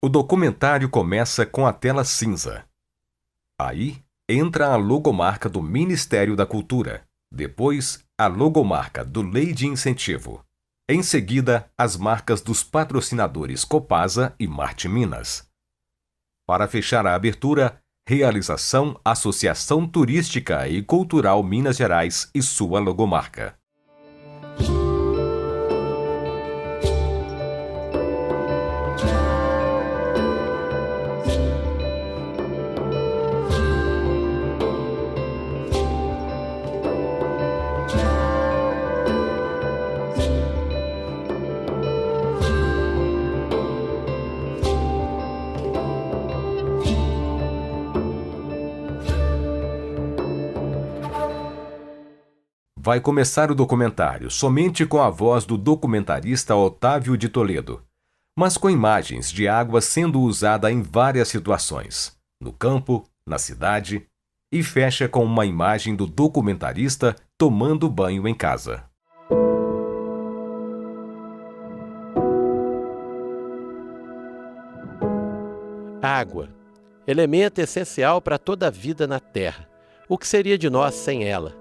O documentário começa com a tela cinza. Aí, entra a logomarca do Ministério da Cultura. Depois, a logomarca do Lei de Incentivo. Em seguida, as marcas dos patrocinadores Copasa e Marte Minas. Para fechar a abertura, realização Associação Turística e Cultural Minas Gerais e sua logomarca. Vai começar o documentário somente com a voz do documentarista Otávio de Toledo, mas com imagens de água sendo usada em várias situações, no campo, na cidade, e fecha com uma imagem do documentarista tomando banho em casa. Água, elemento essencial para toda a vida na Terra. O que seria de nós sem ela?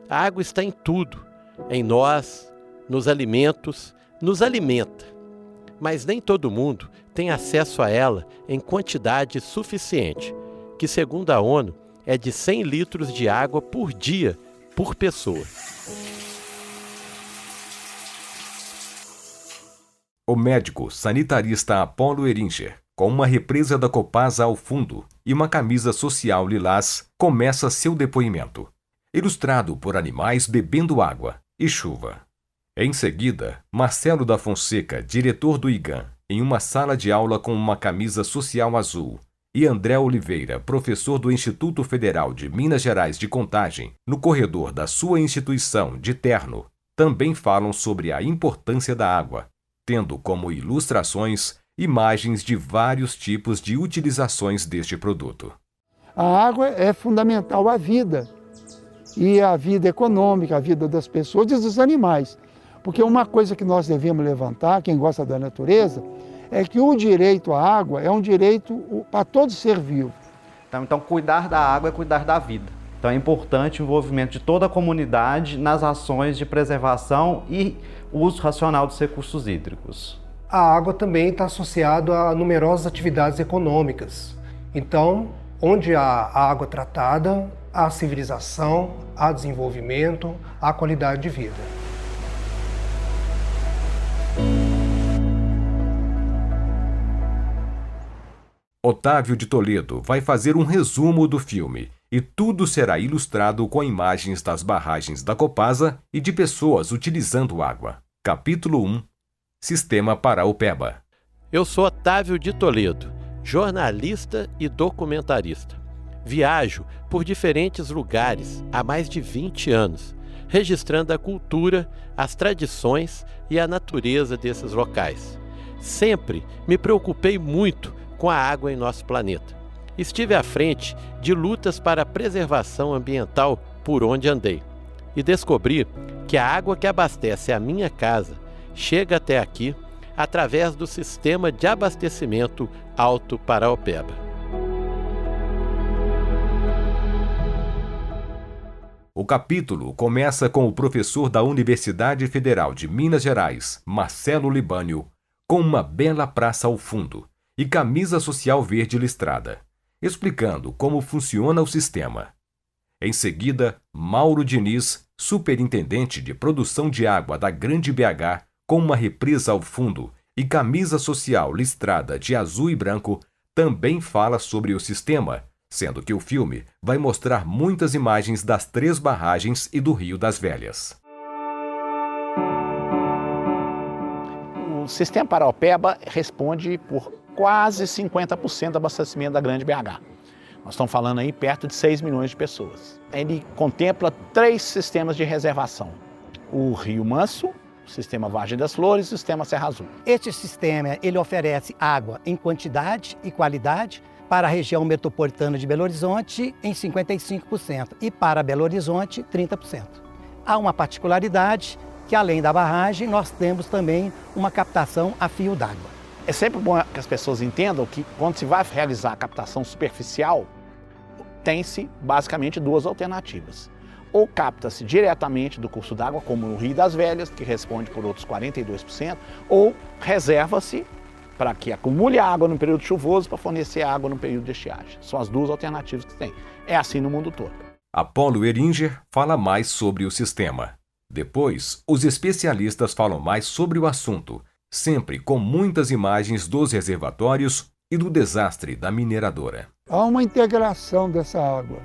A água está em tudo, em nós, nos alimentos, nos alimenta. Mas nem todo mundo tem acesso a ela em quantidade suficiente, que segundo a ONU é de 100 litros de água por dia, por pessoa. O médico sanitarista Apolo Eringer, com uma represa da Copasa ao fundo e uma camisa social lilás, começa seu depoimento. Ilustrado por animais bebendo água e chuva. Em seguida, Marcelo da Fonseca, diretor do IGAM, em uma sala de aula com uma camisa social azul, e André Oliveira, professor do Instituto Federal de Minas Gerais de Contagem, no corredor da sua instituição de terno, também falam sobre a importância da água, tendo como ilustrações imagens de vários tipos de utilizações deste produto. A água é fundamental à vida. E a vida econômica, a vida das pessoas e dos animais. Porque uma coisa que nós devemos levantar, quem gosta da natureza, é que o direito à água é um direito para todo ser vivo. Então, cuidar da água é cuidar da vida. Então, é importante o envolvimento de toda a comunidade nas ações de preservação e uso racional dos recursos hídricos. A água também está associada a numerosas atividades econômicas. Então, onde há água tratada, há civilização, há desenvolvimento, há qualidade de vida. Otávio de Toledo vai fazer um resumo do filme e tudo será ilustrado com imagens das barragens da Copasa e de pessoas utilizando água. Capítulo 1 – Sistema Paraopeba. Eu sou Otávio de Toledo, jornalista e documentarista. Viajo por diferentes lugares há mais de 20 anos, registrando a cultura, as tradições e a natureza desses locais. Sempre me preocupei muito com a água em nosso planeta. Estive à frente de lutas para a preservação ambiental por onde andei e descobri que a água que abastece a minha casa chega até aqui através do sistema de abastecimento Alto Paraopeba. O capítulo começa com o professor da Universidade Federal de Minas Gerais, Marcelo Libânio, com uma bela praça ao fundo e camisa social verde listrada, explicando como funciona o sistema. Em seguida, Mauro Diniz, superintendente de produção de água da Grande BH, com uma represa ao fundo e camisa social listrada de azul e branco, também fala sobre o sistema, sendo que o filme vai mostrar muitas imagens das 3 barragens e do Rio das Velhas. O sistema Paraopeba responde por quase 50% do abastecimento da Grande BH. Nós estamos falando aí perto de 6 milhões de pessoas. Ele contempla 3 sistemas de reservação. O Rio Manso, o sistema Vargem das Flores e o sistema Serra Azul. Este sistema ele oferece água em quantidade e qualidade para a região metropolitana de Belo Horizonte em 55% e para Belo Horizonte 30%. Há uma particularidade que além da barragem nós temos também uma captação a fio d'água. É sempre bom que as pessoas entendam que quando se vai realizar a captação superficial, tem-se basicamente duas alternativas. Ou capta-se diretamente do curso d'água, como no Rio das Velhas, que responde por outros 42%, ou reserva-se para que acumule água no período chuvoso para fornecer água no período de estiagem. São as duas alternativas que tem. É assim no mundo todo. Apolo Eringer fala mais sobre o sistema. Depois, os especialistas falam mais sobre o assunto, sempre com muitas imagens dos reservatórios e do desastre da mineradora. Há uma integração dessa água.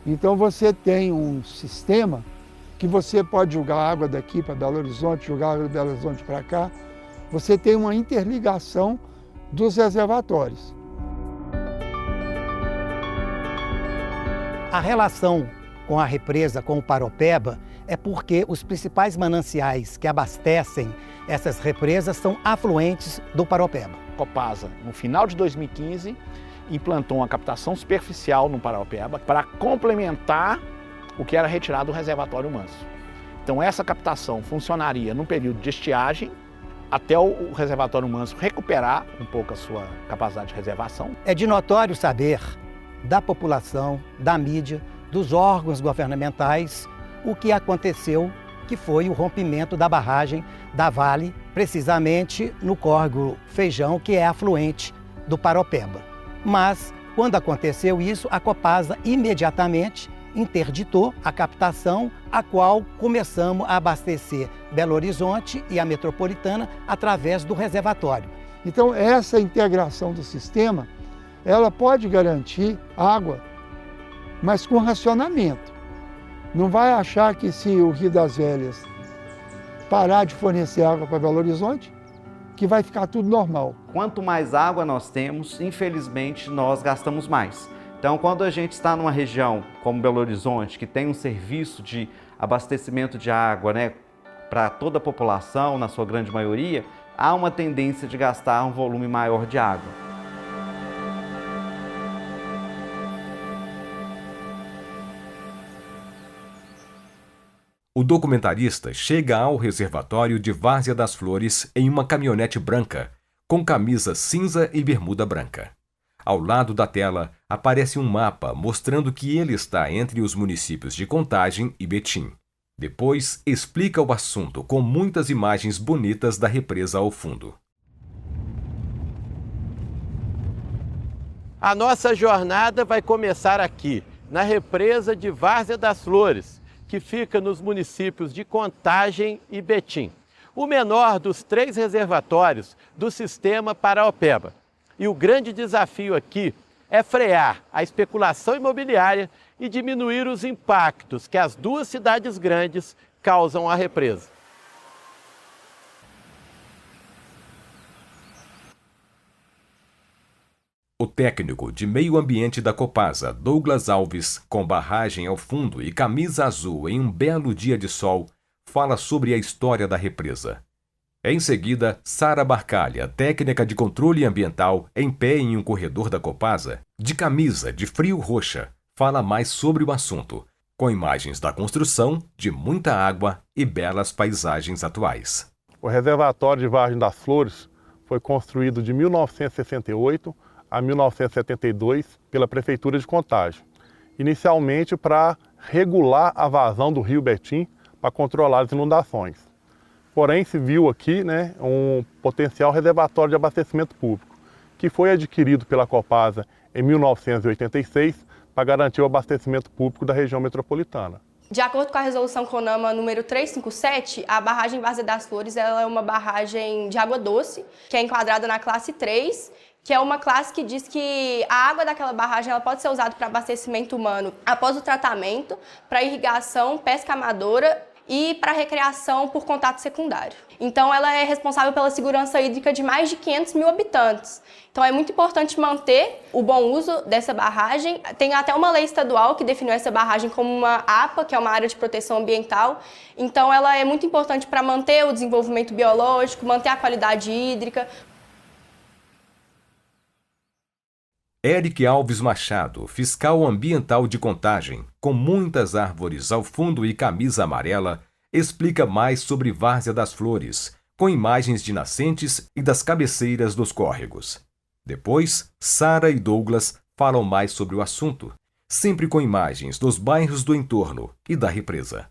Então você tem um sistema que você pode jogar água daqui para Belo Horizonte, jogar água de Belo Horizonte para cá. Você tem uma interligação dos reservatórios. A relação com a represa, com o Paropeba, é porque os principais mananciais que abastecem essas represas são afluentes do Paropeba. A Copasa, no final de 2015, implantou uma captação superficial no Paropeba para complementar o que era retirado do reservatório Manso. Então essa captação funcionaria no período de estiagem até o reservatório Manso recuperar um pouco a sua capacidade de reservação. É de notório saber da população, da mídia, dos órgãos governamentais, o que aconteceu, que foi o rompimento da barragem da Vale, precisamente no córrego Feijão, que é afluente do Paropeba. Mas, quando aconteceu isso, a Copasa imediatamente interditou a captação, a qual começamos a abastecer Belo Horizonte e a metropolitana através do reservatório. Então, essa integração do sistema, ela pode garantir água, mas com racionamento. Não vai achar que se o Rio das Velhas parar de fornecer água para Belo Horizonte, que vai ficar tudo normal. Quanto mais água nós temos, infelizmente, nós gastamos mais. Então, quando a gente está numa região como Belo Horizonte, que tem um serviço de abastecimento de água, né, para toda a população, na sua grande maioria, há uma tendência de gastar um volume maior de água. O documentarista chega ao reservatório de Várzea das Flores em uma caminhonete branca, com camisa cinza e bermuda branca. Ao lado da tela, aparece um mapa mostrando que ele está entre os municípios de Contagem e Betim. Depois, explica o assunto com muitas imagens bonitas da represa ao fundo. A nossa jornada vai começar aqui, na represa de Várzea das Flores, que fica nos municípios de Contagem e Betim, o menor dos 3 reservatórios do sistema Paraopeba. E o grande desafio aqui é frear a especulação imobiliária e diminuir os impactos que as 2 cidades grandes causam à represa. O técnico de meio ambiente da Copasa, Douglas Alves, com barragem ao fundo e camisa azul em um belo dia de sol, fala sobre a história da represa. Em seguida, Sara Barcalha, técnica de controle ambiental, em pé em um corredor da Copasa, de camisa de frio roxa, fala mais sobre o assunto, com imagens da construção, de muita água e belas paisagens atuais. O reservatório de Várzea das Flores foi construído de 1968 a 1972 pela Prefeitura de Contagem, inicialmente para regular a vazão do rio Betim para controlar as inundações. Porém, se viu aqui, um potencial reservatório de abastecimento público, que foi adquirido pela Copasa em 1986 para garantir o abastecimento público da região metropolitana. De acordo com a resolução CONAMA número 357, a barragem Várzea das Flores ela é uma barragem de água doce, que é enquadrada na classe 3, que é uma classe que diz que a água daquela barragem ela pode ser usada para abastecimento humano após o tratamento, para irrigação, pesca amadora e para recreação por contato secundário. Então ela é responsável pela segurança hídrica de mais de 500 mil habitantes. Então é muito importante manter o bom uso dessa barragem. Tem até uma lei estadual que definiu essa barragem como uma APA, que é uma área de proteção ambiental. Então ela é muito importante para manter o desenvolvimento biológico, manter a qualidade hídrica. Eric Alves Machado, fiscal ambiental de Contagem, com muitas árvores ao fundo e camisa amarela, explica mais sobre Várzea das Flores, com imagens de nascentes e das cabeceiras dos córregos. Depois, Sara e Douglas falam mais sobre o assunto, sempre com imagens dos bairros do entorno e da represa.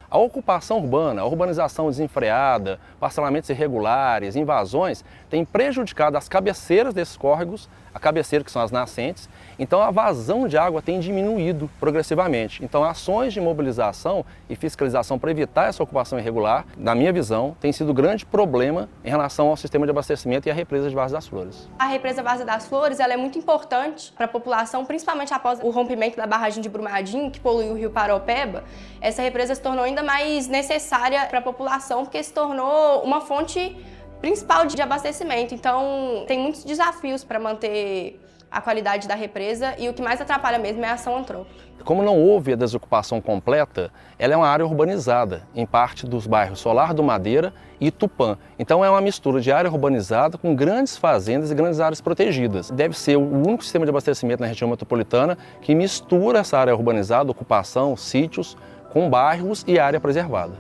A ocupação urbana, a urbanização desenfreada, parcelamentos irregulares, invasões, têm prejudicado as cabeceiras desses córregos, a cabeceira que são as nascentes, então a vazão de água tem diminuído progressivamente. Então ações de mobilização e fiscalização para evitar essa ocupação irregular, na minha visão, tem sido um grande problema em relação ao sistema de abastecimento e à represa de Várzea das Flores. A represa Várzea das Flores ela é muito importante para a população, principalmente após o rompimento da barragem de Brumadinho, que poluiu o rio Paraopeba. Essa represa se tornou ainda mais necessária para a população, porque se tornou uma fonte principal de abastecimento. Então, tem muitos desafios para manter a qualidade da represa e o que mais atrapalha mesmo é a ação antrópica. Como não houve a desocupação completa, ela é uma área urbanizada, em parte dos bairros Solar do Madeira e Tupã. Então é uma mistura de área urbanizada com grandes fazendas e grandes áreas protegidas. Deve ser o único sistema de abastecimento na região metropolitana que mistura essa área urbanizada, ocupação, sítios, com bairros e área preservada.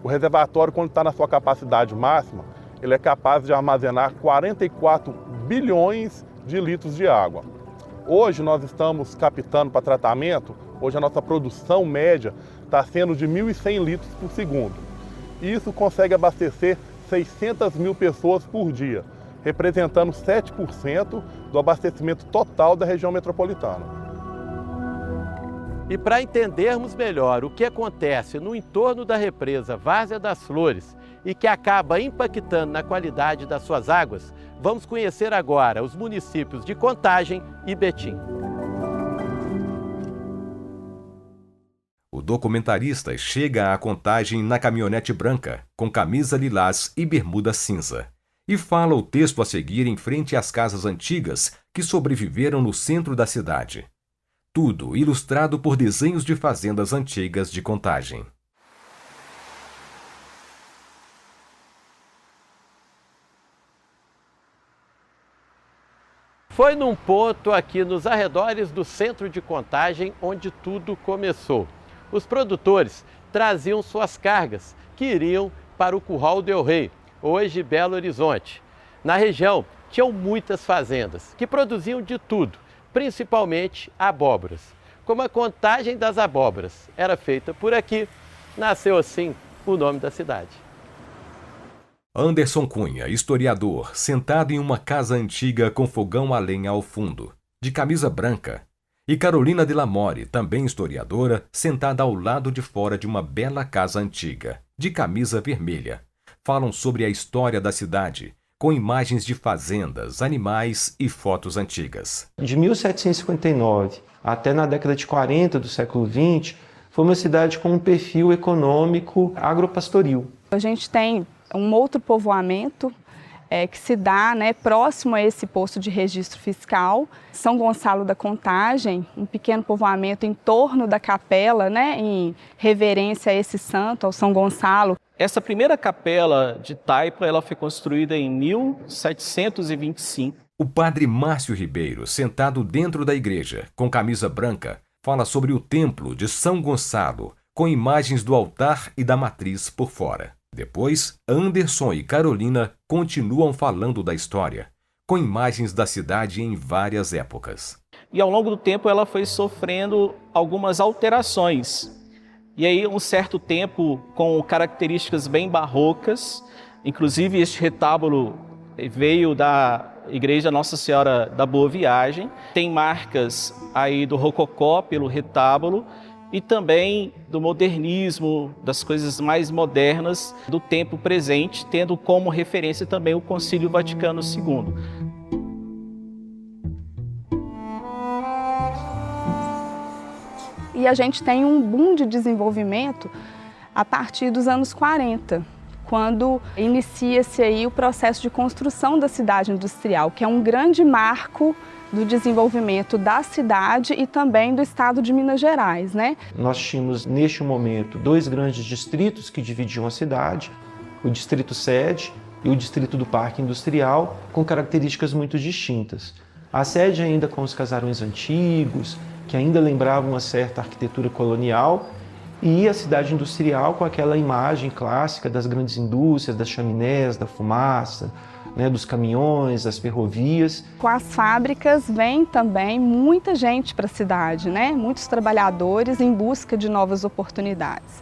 O reservatório, quando está na sua capacidade máxima, ele é capaz de armazenar 44 bilhões de litros de água. Hoje nós estamos captando para tratamento, hoje a nossa produção média está sendo de 1.100 litros por segundo. Isso consegue abastecer 600 mil pessoas por dia, representando 7% do abastecimento total da região metropolitana. E para entendermos melhor o que acontece no entorno da represa Várzea das Flores e que acaba impactando na qualidade das suas águas, vamos conhecer agora os municípios de Contagem e Betim. O documentarista chega à Contagem na caminhonete branca, com camisa lilás e bermuda cinza, e fala o texto a seguir em frente às casas antigas que sobreviveram no centro da cidade. Tudo ilustrado por desenhos de fazendas antigas de Contagem. Foi num ponto aqui nos arredores do centro de Contagem onde tudo começou. Os produtores traziam suas cargas que iriam para o Curral del Rei, hoje Belo Horizonte. Na região tinham muitas fazendas que produziam de tudo, principalmente abóboras. Como a Contagem das Abóboras era feita por aqui, nasceu assim o nome da cidade. Anderson Cunha, historiador, sentado em uma casa antiga com fogão a lenha ao fundo, de camisa branca. E Carolina de Lamore, também historiadora, sentada ao lado de fora de uma bela casa antiga, de camisa vermelha. Falam sobre a história da cidade, com imagens de fazendas, animais e fotos antigas. De 1759 até na década de 40 do século XX, foi uma cidade com um perfil econômico agropastoril. A gente tem um outro povoamento que se dá próximo a esse posto de registro fiscal, São Gonçalo da Contagem, um pequeno povoamento em torno da capela, em reverência a esse santo, ao São Gonçalo. Essa primeira capela de taipa ela foi construída em 1725. O padre Márcio Ribeiro, sentado dentro da igreja, com camisa branca, fala sobre o templo de São Gonçalo, com imagens do altar e da matriz por fora. Depois, Anderson e Carolina continuam falando da história, com imagens da cidade em várias épocas. E ao longo do tempo ela foi sofrendo algumas alterações. E aí, um certo tempo, com características bem barrocas, inclusive este retábulo veio da Igreja Nossa Senhora da Boa Viagem, tem marcas aí do rococó pelo retábulo e também do modernismo, das coisas mais modernas do tempo presente, tendo como referência também o Concílio Vaticano II. E a gente tem um boom de desenvolvimento a partir dos anos 40, quando inicia-se aí o processo de construção da cidade industrial, que é um grande marco do desenvolvimento da cidade e também do estado de Minas Gerais, Nós tínhamos, neste momento, dois grandes distritos que dividiam a cidade, o distrito sede e o distrito do Parque Industrial, com características muito distintas. A sede ainda com os casarões antigos, que ainda lembravam uma certa arquitetura colonial, e a cidade industrial com aquela imagem clássica das grandes indústrias, das chaminés, da fumaça, né, dos caminhões, das ferrovias. Com as fábricas vem também muita gente para a cidade, né? Muitos trabalhadores em busca de novas oportunidades.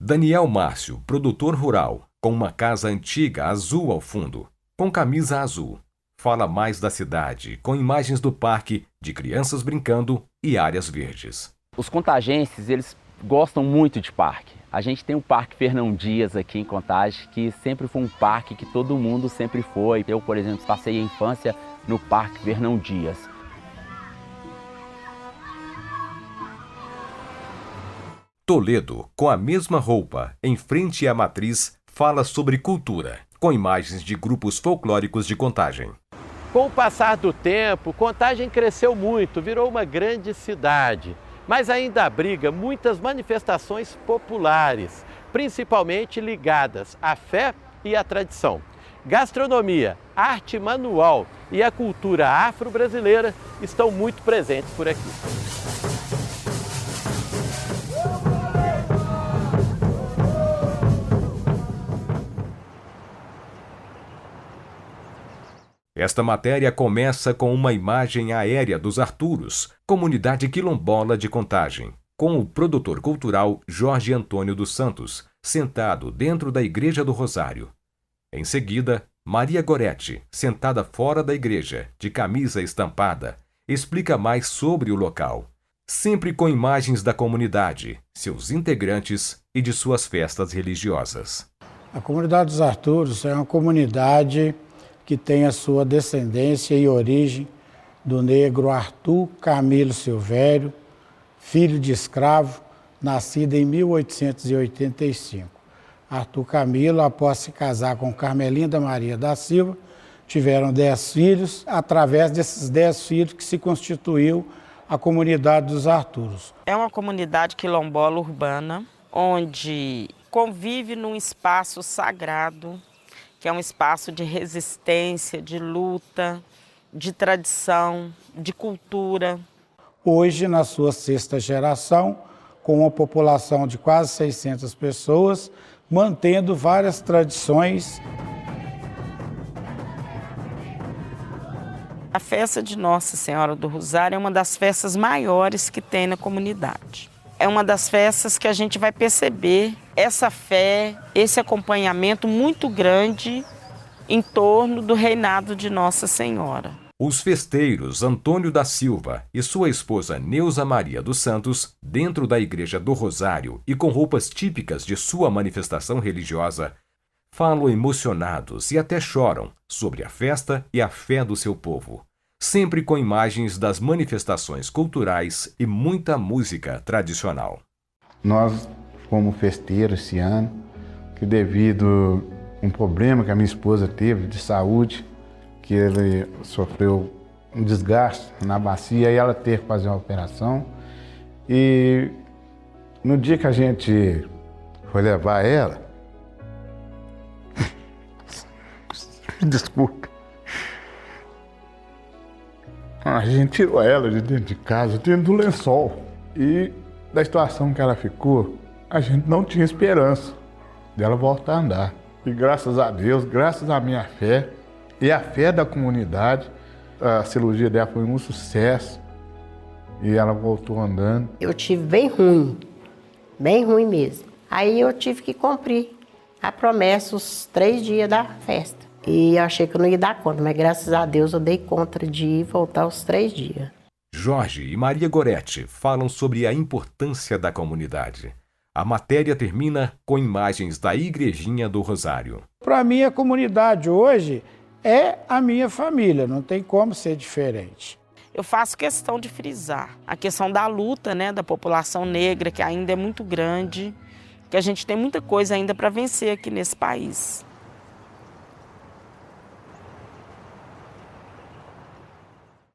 Daniel Márcio, produtor rural, com uma casa antiga azul ao fundo, com camisa azul. Fala mais da cidade, com imagens do parque, de crianças brincando e áreas verdes. Os contagenses, eles gostam muito de parque. A gente tem o Parque Fernão Dias aqui em Contagem, que sempre foi um parque que todo mundo sempre foi. Eu, por exemplo, passei a infância no Parque Fernão Dias. Toledo, com a mesma roupa, em frente à matriz, fala sobre cultura, com imagens de grupos folclóricos de Contagem. Com o passar do tempo, Contagem cresceu muito, virou uma grande cidade. Mas ainda abriga muitas manifestações populares, principalmente ligadas à fé e à tradição. Gastronomia, arte manual e a cultura afro-brasileira estão muito presentes por aqui. Esta matéria começa com uma imagem aérea dos Arturos, comunidade quilombola de Contagem, com o produtor cultural Jorge Antônio dos Santos, sentado dentro da Igreja do Rosário. Em seguida, Maria Goretti, sentada fora da igreja, de camisa estampada, explica mais sobre o local, sempre com imagens da comunidade, seus integrantes e de suas festas religiosas. A comunidade dos Arturos é uma comunidade que tem a sua descendência e origem do negro Arthur Camilo Silvério, filho de escravo, nascido em 1885. Arthur Camilo, após se casar com Carmelinda Maria da Silva, tiveram 10 filhos, através desses 10 filhos que se constituiu a comunidade dos Arturos. É uma comunidade quilombola urbana, onde convive num espaço sagrado, que é um espaço de resistência, de luta, de tradição, de cultura. Hoje, na sua 6ª geração, com uma população de quase 600 pessoas, mantendo várias tradições. A festa de Nossa Senhora do Rosário é uma das festas maiores que tem na comunidade. É uma das festas que a gente vai perceber essa fé, esse acompanhamento muito grande em torno do reinado de Nossa Senhora. Os festeiros Antônio da Silva e sua esposa Neuza Maria dos Santos, dentro da Igreja do Rosário e com roupas típicas de sua manifestação religiosa, falam emocionados e até choram sobre a festa e a fé do seu povo, sempre com imagens das manifestações culturais e muita música tradicional. Nós, como festeiros esse ano, que devido a um problema que a minha esposa teve de saúde, que ele sofreu um desgaste na bacia e ela teve que fazer uma operação. E no dia que a gente foi levar ela, desculpa, a gente tirou ela de dentro de casa, dentro do lençol. E da situação que ela ficou, a gente não tinha esperança dela voltar a andar. E graças a Deus, graças à minha fé e à fé da comunidade, a cirurgia dela foi um sucesso e ela voltou andando. Eu tive bem ruim mesmo. Aí eu tive que cumprir a promessa os 3 dias da festa. E eu achei que eu não ia dar conta, mas graças a Deus eu dei conta de ir voltar os 3 dias. Jorge e Maria Goretti falam sobre a importância da comunidade. A matéria termina com imagens da Igrejinha do Rosário. Para mim, a comunidade hoje é a minha família, não tem como ser diferente. Eu faço questão de frisar a questão da luta, né, da população negra, que ainda é muito grande, que a gente tem muita coisa ainda para vencer aqui nesse país.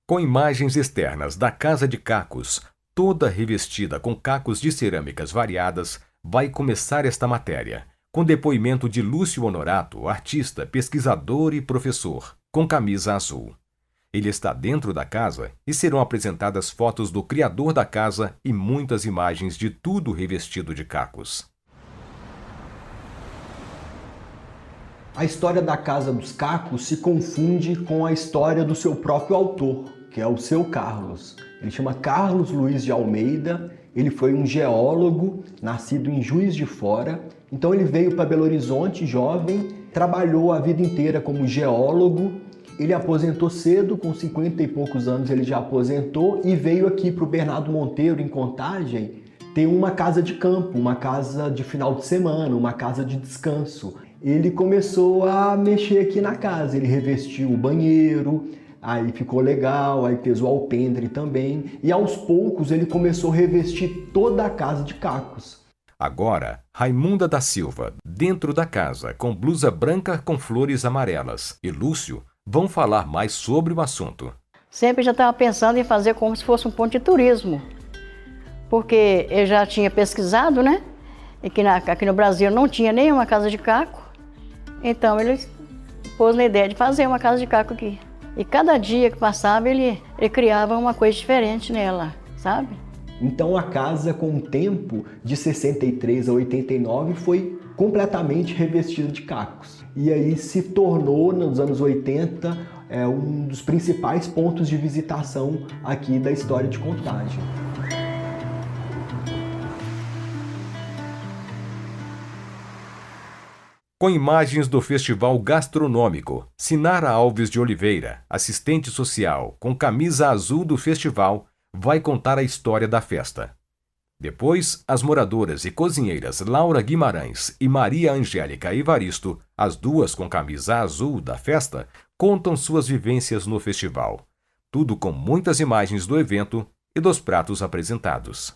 Com imagens externas da Casa de Cacos, toda revestida com cacos de cerâmicas variadas, vai começar esta matéria, com depoimento de Lúcio Honorato, artista, pesquisador e professor, com camisa azul. Ele está dentro da casa e serão apresentadas fotos do criador da casa e muitas imagens de tudo revestido de cacos. A história da Casa dos Cacos se confunde com a história do seu próprio autor, que é o seu Carlos. Ele chama Carlos Luiz de Almeida, ele foi um geólogo, nascido em Juiz de Fora. Então ele veio para Belo Horizonte jovem, trabalhou a vida inteira como geólogo. Ele aposentou cedo, com 50 e poucos anos ele já aposentou e veio aqui para o Bernardo Monteiro, em Contagem, ter uma casa de campo, uma casa de final de semana, uma casa de descanso. Ele começou a mexer aqui na casa, ele revestiu o banheiro, aí ficou legal, aí fez o alpendre também, e aos poucos ele começou a revestir toda a casa de cacos. Agora, Raimunda da Silva, dentro da casa, com blusa branca com flores amarelas, e Lúcio vão falar mais sobre o assunto. Sempre já estava pensando em fazer como se fosse um ponto de turismo, porque eu já tinha pesquisado, né? E que aqui no Brasil não tinha nenhuma casa de caco, então ele pôs na ideia de fazer uma casa de caco aqui. E cada dia que passava ele criava uma coisa diferente nela, sabe? Então a casa, com o tempo, de 63 a 89, foi completamente revestida de cacos. E aí se tornou, nos anos 80, um dos principais pontos de visitação aqui da história de Contagem. Com imagens do Festival Gastronômico, Sinara Alves de Oliveira, assistente social, com camisa azul do festival, vai contar a história da festa. Depois, as moradoras e cozinheiras Laura Guimarães e Maria Angélica Evaristo, as duas com camisa azul da festa, contam suas vivências no festival. Tudo com muitas imagens do evento e dos pratos apresentados.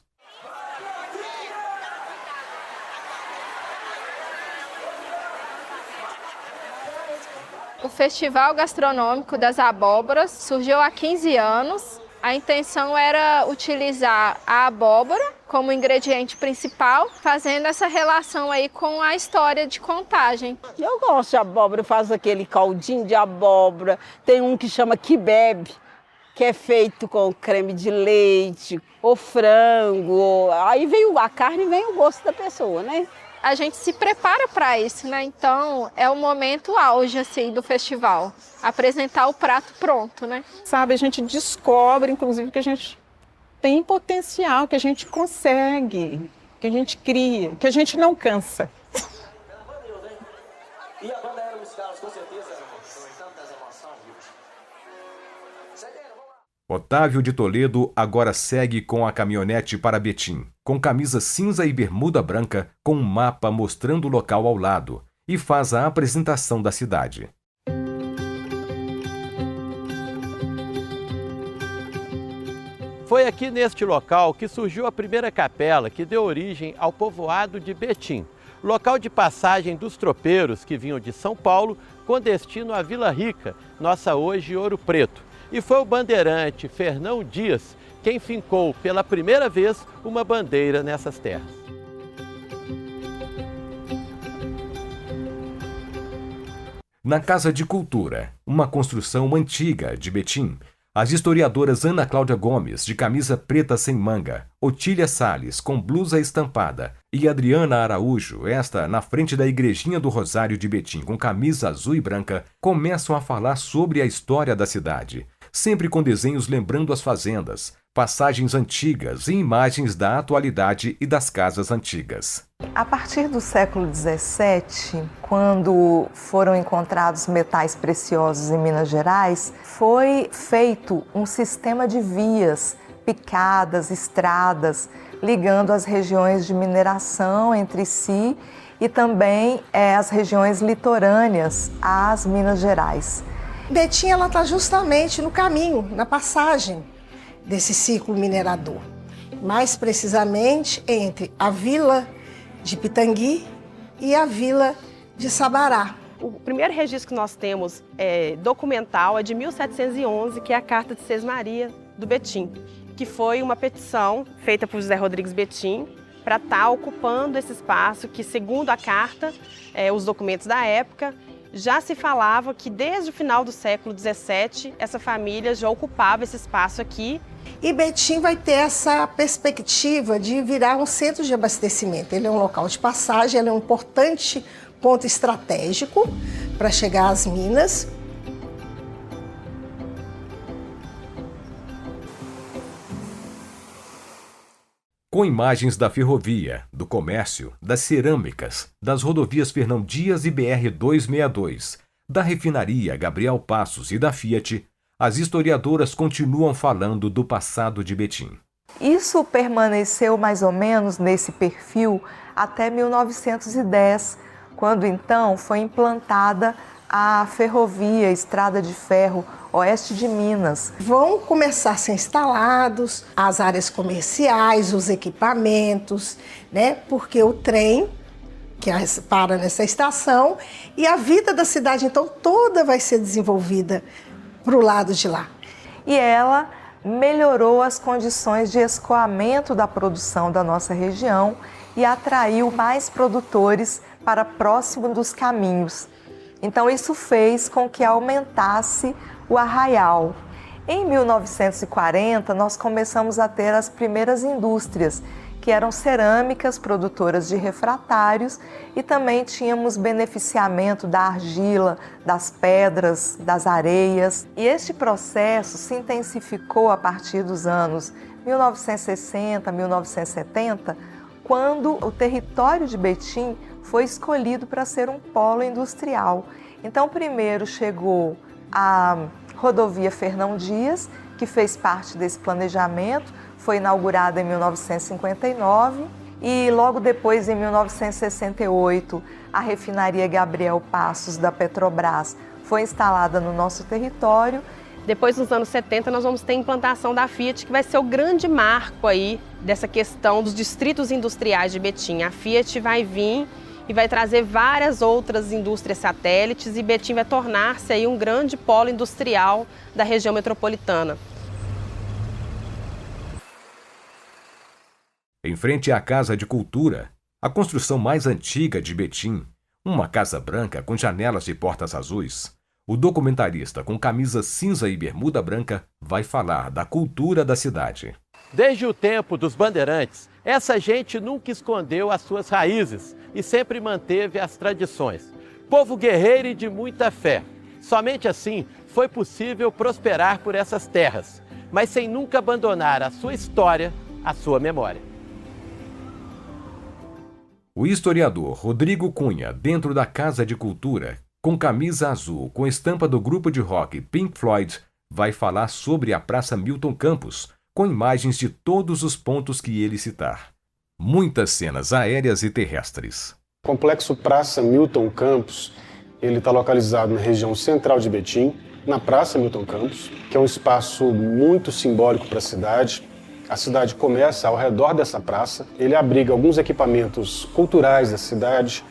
O Festival Gastronômico das Abóboras surgiu há 15 anos. A intenção era utilizar a abóbora como ingrediente principal, fazendo essa relação aí com a história de Contagem. Eu gosto de abóbora, eu faço aquele caldinho de abóbora. Tem um que chama kibebe, que é feito com creme de leite, ou frango. Aí vem a carne e vem o gosto da pessoa, né? A gente se prepara para isso, né? Então é o momento auge assim do festival, apresentar o prato pronto, né? Sabe, a gente descobre, inclusive, que a gente tem potencial, que a gente consegue, que a gente cria, que a gente não cansa. E a banda Era Musical, com certeza, foi tantas emoções, viu? Otávio de Toledo agora segue com a caminhonete para Betim, com camisa cinza e bermuda branca, com um mapa mostrando o local ao lado, e faz a apresentação da cidade. Foi aqui neste local que surgiu a primeira capela que deu origem ao povoado de Betim, local de passagem dos tropeiros que vinham de São Paulo com destino à Vila Rica, nossa hoje Ouro Preto. E foi o bandeirante Fernão Dias quem fincou pela primeira vez uma bandeira nessas terras. Na Casa de Cultura, uma construção antiga de Betim, as historiadoras Ana Cláudia Gomes, de camisa preta sem manga, Otília Salles, com blusa estampada, e Adriana Araújo, esta na frente da Igrejinha do Rosário de Betim, com camisa azul e branca, começam a falar sobre a história da cidade, sempre com desenhos lembrando as fazendas, passagens antigas e imagens da atualidade e das casas antigas. A partir do século XVII, quando foram encontrados metais preciosos em Minas Gerais, foi feito um sistema de vias, picadas, estradas, ligando as regiões de mineração entre si e também as regiões litorâneas às Minas Gerais. Betim está justamente no caminho, na passagem desse ciclo minerador, mais precisamente entre a vila de Pitangui e a vila de Sabará. O primeiro registro que nós temos documental é de 1711, que é a Carta de Sesmaria do Betim, que foi uma petição feita por José Rodrigues Betim para estar ocupando esse espaço que, segundo a carta, os documentos da época, já se falava que desde o final do século XVII, essa família já ocupava esse espaço aqui. E Betim vai ter essa perspectiva de virar um centro de abastecimento. Ele é um local de passagem, ele é um importante ponto estratégico para chegar às minas. Com imagens da ferrovia, do comércio, das cerâmicas, das rodovias Fernão Dias e BR-262, da refinaria Gabriel Passos e da Fiat, as historiadoras continuam falando do passado de Betim. Isso permaneceu mais ou menos nesse perfil até 1910, quando então foi implantada a ferrovia, estrada de ferro oeste de Minas. Vão começar a ser instalados as áreas comerciais, os equipamentos, né? Porque o trem que para nessa estação e a vida da cidade então toda vai ser desenvolvida para o lado de lá. E ela melhorou as condições de escoamento da produção da nossa região e atraiu mais produtores para próximo dos caminhos. Então isso fez com que aumentasse o arraial. Em 1940, nós começamos a ter as primeiras indústrias, que eram cerâmicas, produtoras de refratários, e também tínhamos beneficiamento da argila, das pedras, das areias. E este processo se intensificou a partir dos anos 1960, 1970, quando o território de Betim foi escolhido para ser um polo industrial. Então, primeiro chegou a rodovia Fernão Dias, que fez parte desse planejamento, foi inaugurada em 1959 e logo depois, em 1968, a refinaria Gabriel Passos da Petrobras foi instalada no nosso território. Depois, nos anos 70, nós vamos ter a implantação da Fiat, que vai ser o grande marco aí dessa questão dos distritos industriais de Betim. A Fiat vai vir e vai trazer várias outras indústrias satélites e Betim vai tornar-se aí um grande polo industrial da região metropolitana. Em frente à Casa de Cultura, a construção mais antiga de Betim, uma casa branca com janelas e portas azuis, o documentarista com camisa cinza e bermuda branca vai falar da cultura da cidade. Desde o tempo dos bandeirantes, essa gente nunca escondeu as suas raízes e sempre manteve as tradições. Povo guerreiro e de muita fé. Somente assim foi possível prosperar por essas terras, mas sem nunca abandonar a sua história, a sua memória. O historiador Rodrigo Cunha, dentro da Casa de Cultura, com camisa azul com estampa do grupo de rock Pink Floyd, vai falar sobre a Praça Milton Campos, com imagens de todos os pontos que ele citar. Muitas cenas aéreas e terrestres. O complexo Praça Milton Campos, ele está localizado na região central de Betim, na Praça Milton Campos, que é um espaço muito simbólico para a cidade. A cidade começa ao redor dessa praça, ele abriga alguns equipamentos culturais da cidade,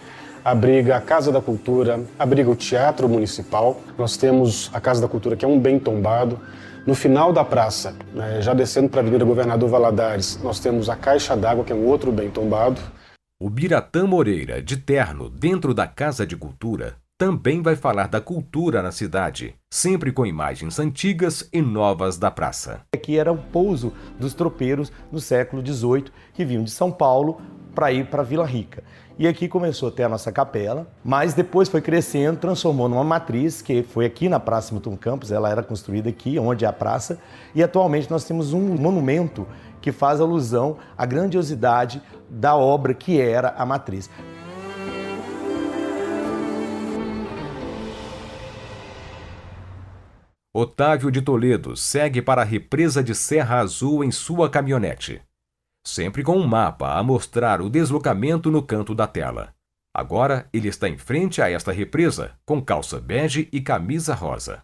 abriga a Casa da Cultura, abriga o Teatro Municipal. Nós temos a Casa da Cultura, que é um bem tombado. No final da praça, já descendo para a Avenida Governador Valadares, nós temos a Caixa d'Água, que é um outro bem tombado. O Biratã Moreira, de terno, dentro da Casa de Cultura, também vai falar da cultura na cidade, sempre com imagens antigas e novas da praça. Aqui era o pouso dos tropeiros no século XVIII, que vinham de São Paulo para ir para Vila Rica. E aqui começou a ter a nossa capela, mas depois foi crescendo, transformou numa matriz, que foi aqui na Praça Milton Campos, ela era construída aqui, onde é a praça, e atualmente nós temos um monumento que faz alusão à grandiosidade da obra que era a matriz. Otávio de Toledo segue para a represa de Serra Azul em sua caminhonete, sempre com um mapa a mostrar o deslocamento no canto da tela. Agora ele está em frente a esta represa, com calça bege e camisa rosa.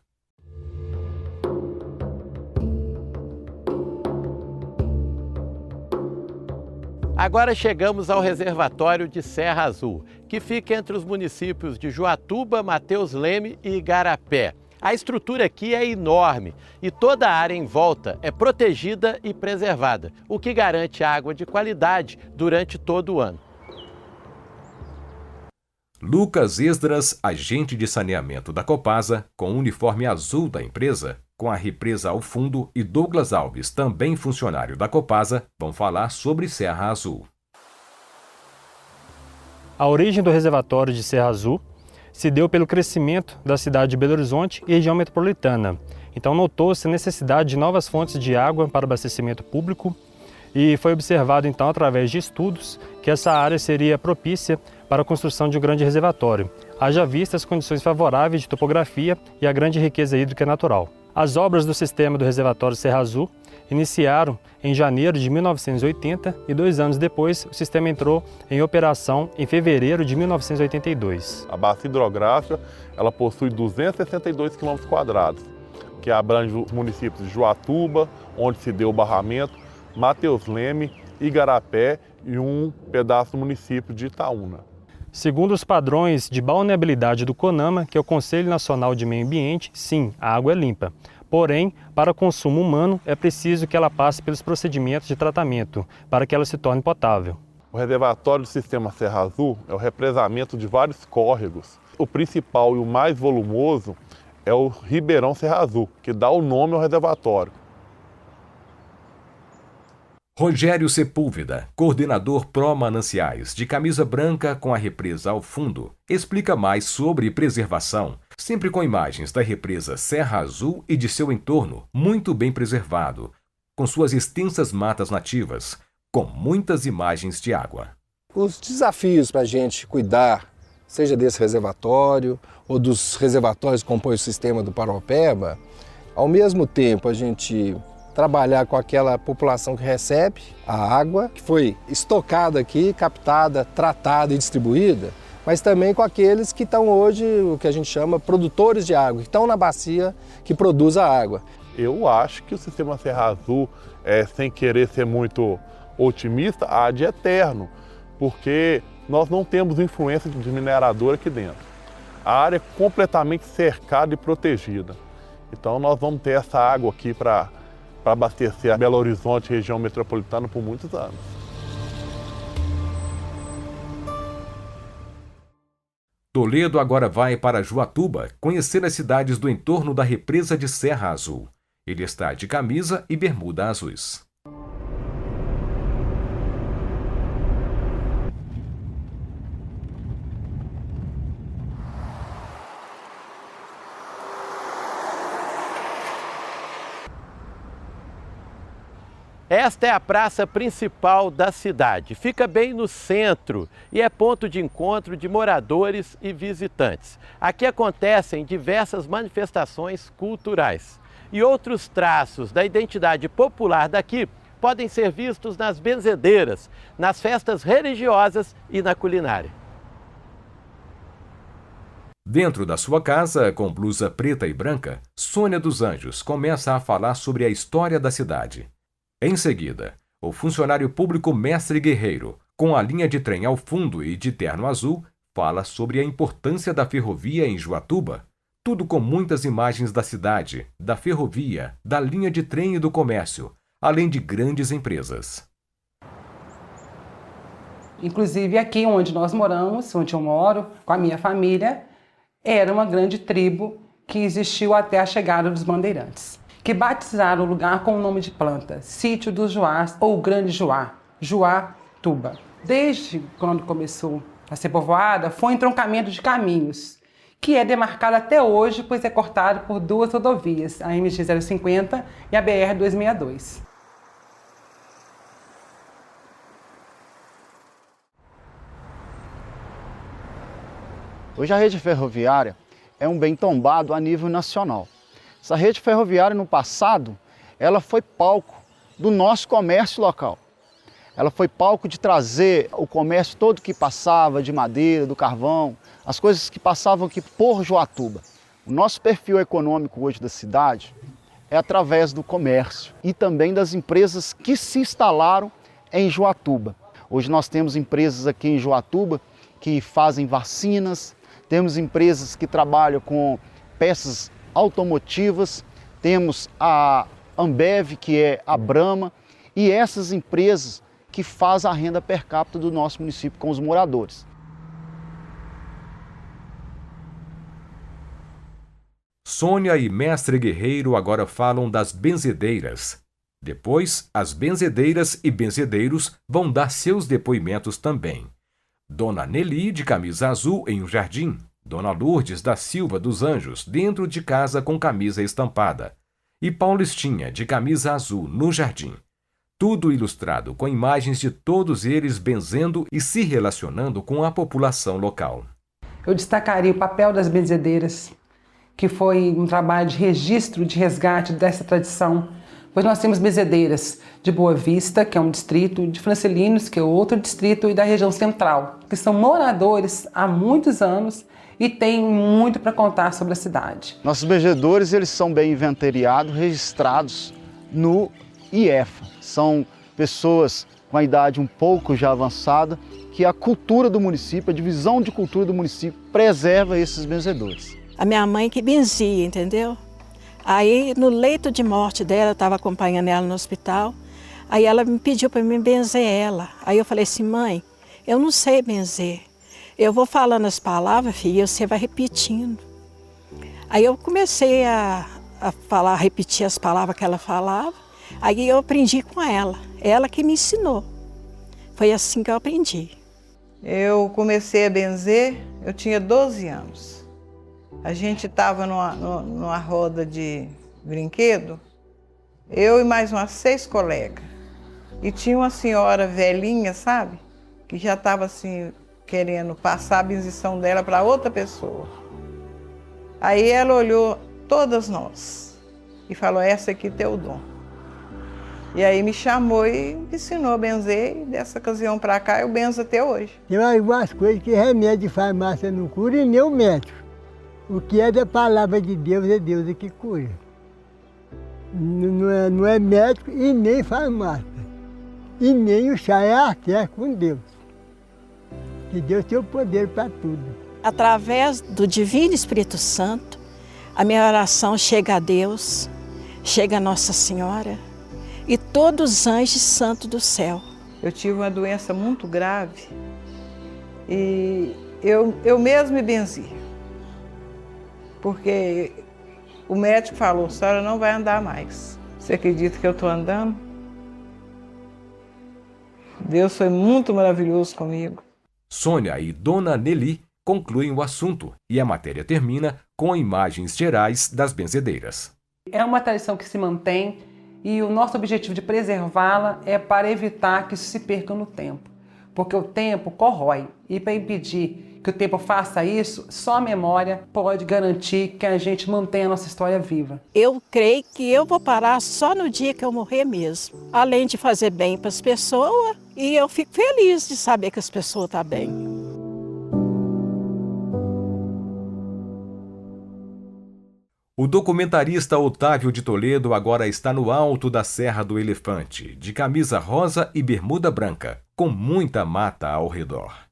Agora chegamos ao reservatório de Serra Azul, que fica entre os municípios de Joatuba, Mateus Leme e Igarapé. A estrutura aqui é enorme e toda a área em volta é protegida e preservada, o que garante água de qualidade durante todo o ano. Lucas Esdras, agente de saneamento da Copasa, com o uniforme azul da empresa, com a represa ao fundo, e Douglas Alves, também funcionário da Copasa, vão falar sobre Serra Azul. A origem do reservatório de Serra Azul se deu pelo crescimento da cidade de Belo Horizonte e região metropolitana. Então notou-se a necessidade de novas fontes de água para abastecimento público e foi observado então através de estudos que essa área seria propícia para a construção de um grande reservatório, haja vista as condições favoráveis de topografia e a grande riqueza hídrica natural. As obras do sistema do reservatório Serra Azul iniciaram em janeiro de 1980 e 2 anos depois o sistema entrou em operação em fevereiro de 1982. A bacia hidrográfica ela possui 262 km², que abrange os municípios de Juatuba, onde se deu o barramento, Mateus Leme, Igarapé e um pedaço do município de Itaúna. Segundo os padrões de balneabilidade do CONAMA, que é o Conselho Nacional de Meio Ambiente, sim, a água é limpa. Porém, para consumo humano, é preciso que ela passe pelos procedimentos de tratamento, para que ela se torne potável. O reservatório do sistema Serra Azul é o represamento de vários córregos. O principal e o mais volumoso é o Ribeirão Serra Azul, que dá o nome ao reservatório. Rogério Sepúlveda, coordenador pró-mananciais, de camisa branca com a represa ao fundo, explica mais sobre preservação, sempre com imagens da represa Serra Azul e de seu entorno, muito bem preservado, com suas extensas matas nativas, com muitas imagens de água. Os desafios para a gente cuidar, seja desse reservatório ou dos reservatórios que compõem o sistema do Paraopeba, ao mesmo tempo a gente trabalhar com aquela população que recebe a água, que foi estocada aqui, captada, tratada e distribuída, mas também com aqueles que estão hoje, o que a gente chama, produtores de água, que estão na bacia que produz a água. Eu acho que o sistema Serra Azul, sem querer ser muito otimista, há de eterno, porque nós não temos influência de minerador aqui dentro. A área é completamente cercada e protegida. Então nós vamos ter essa água aqui para abastecer a Belo Horizonte, região metropolitana, por muitos anos. Toledo agora vai para Juatuba conhecer as cidades do entorno da represa de Serra Azul. Ele está de camisa e bermuda azuis. Esta é a praça principal da cidade. Fica bem no centro e é ponto de encontro de moradores e visitantes. Aqui acontecem diversas manifestações culturais. E outros traços da identidade popular daqui podem ser vistos nas benzedeiras, nas festas religiosas e na culinária. Dentro da sua casa, com blusa preta e branca, Sônia dos Anjos começa a falar sobre a história da cidade. Em seguida, o funcionário público Mestre Guerreiro, com a linha de trem ao fundo e de terno azul, fala sobre a importância da ferrovia em Juatuba. Tudo com muitas imagens da cidade, da ferrovia, da linha de trem e do comércio, além de grandes empresas. Inclusive aqui onde nós moramos, onde eu moro, com a minha família, era uma grande tribo que existiu até a chegada dos bandeirantes, que batizaram o lugar com o nome de planta, Sítio dos Juás ou Grande Juá, Juatuba. Desde quando começou a ser povoada, foi um entroncamento de caminhos, que é demarcado até hoje, pois é cortado por duas rodovias, a MG 050 e a BR 262. Hoje a rede ferroviária é um bem tombado a nível nacional. Essa rede ferroviária, no passado, ela foi palco do nosso comércio local. Ela foi palco de trazer o comércio todo que passava, de madeira, do carvão, as coisas que passavam aqui por Juatuba. O nosso perfil econômico hoje da cidade é através do comércio e também das empresas que se instalaram em Juatuba. Hoje nós temos empresas aqui em Juatuba que fazem vacinas, temos empresas que trabalham com peças automotivas, temos a Ambev, que é a Brahma, e essas empresas que fazem a renda per capita do nosso município com os moradores. Sônia e Mestre Guerreiro agora falam das benzedeiras. Depois, as benzedeiras e benzedeiros vão dar seus depoimentos também. Dona Nelly, de camisa azul, em um jardim. Dona Lourdes da Silva dos Anjos, dentro de casa com camisa estampada. E Paulistinha, de camisa azul, no jardim. Tudo ilustrado com imagens de todos eles benzendo e se relacionando com a população local. Eu destacaria o papel das benzedeiras, que foi um trabalho de registro, de resgate dessa tradição. Pois nós temos benzedeiras de Boa Vista, que é um distrito, de Francilinos, que é outro distrito, e da região central, que são moradores há muitos anos e têm muito para contar sobre a cidade. Nossos benzedores, eles são bem inventoriados, registrados no IEFA. São pessoas com a idade um pouco já avançada, que a cultura do município, a divisão de cultura do município, preserva esses benzedores. A minha mãe que benzia, entendeu? Aí, no leito de morte dela, eu estava acompanhando ela no hospital, aí ela me pediu para mim benzer ela. Aí eu falei assim, mãe, eu não sei benzer. Eu vou falando as palavras, filha, e você vai repetindo. Aí eu comecei a falar, a repetir as palavras que ela falava, aí eu aprendi com ela que me ensinou. Foi assim que eu aprendi. Eu comecei a benzer, eu tinha 12 anos. A gente estava numa roda de brinquedo, eu e mais umas 6 colegas. E tinha uma senhora velhinha, sabe? Que já estava assim, querendo passar a benzição dela para outra pessoa. Aí ela olhou todas nós e falou, essa aqui tem o dom. E aí me chamou e me ensinou a benzer, e dessa ocasião para cá eu benzo até hoje. Tem algumas coisas que remédio de farmácia não cura e nem o médico. O que é da palavra de Deus é Deus é que cura. Não é médico e nem farmácia. E nem o chá é arqué com Deus. Que Deus tem o poder para tudo. Através do Divino Espírito Santo, a minha oração chega a Deus, chega a Nossa Senhora e todos os anjos santos do céu. Eu tive uma doença muito grave e eu mesmo me benzi. Porque o médico falou, a senhora não vai andar mais. Você acredita que eu estou andando? Deus foi muito maravilhoso comigo. Sônia e Dona Nelly concluem o assunto e a matéria termina com imagens gerais das benzedeiras. É uma tradição que se mantém e o nosso objetivo de preservá-la é para evitar que isso se perca no tempo. Porque o tempo corrói e para impedir que o tempo faça isso, só a memória pode garantir que a gente mantenha a nossa história viva. Eu creio que eu vou parar só no dia que eu morrer mesmo. Além de fazer bem para as pessoas, e eu fico feliz de saber que as pessoas estão bem. O documentarista Otávio de Toledo agora está no alto da Serra do Elefante, de camisa rosa e bermuda branca, com muita mata ao redor.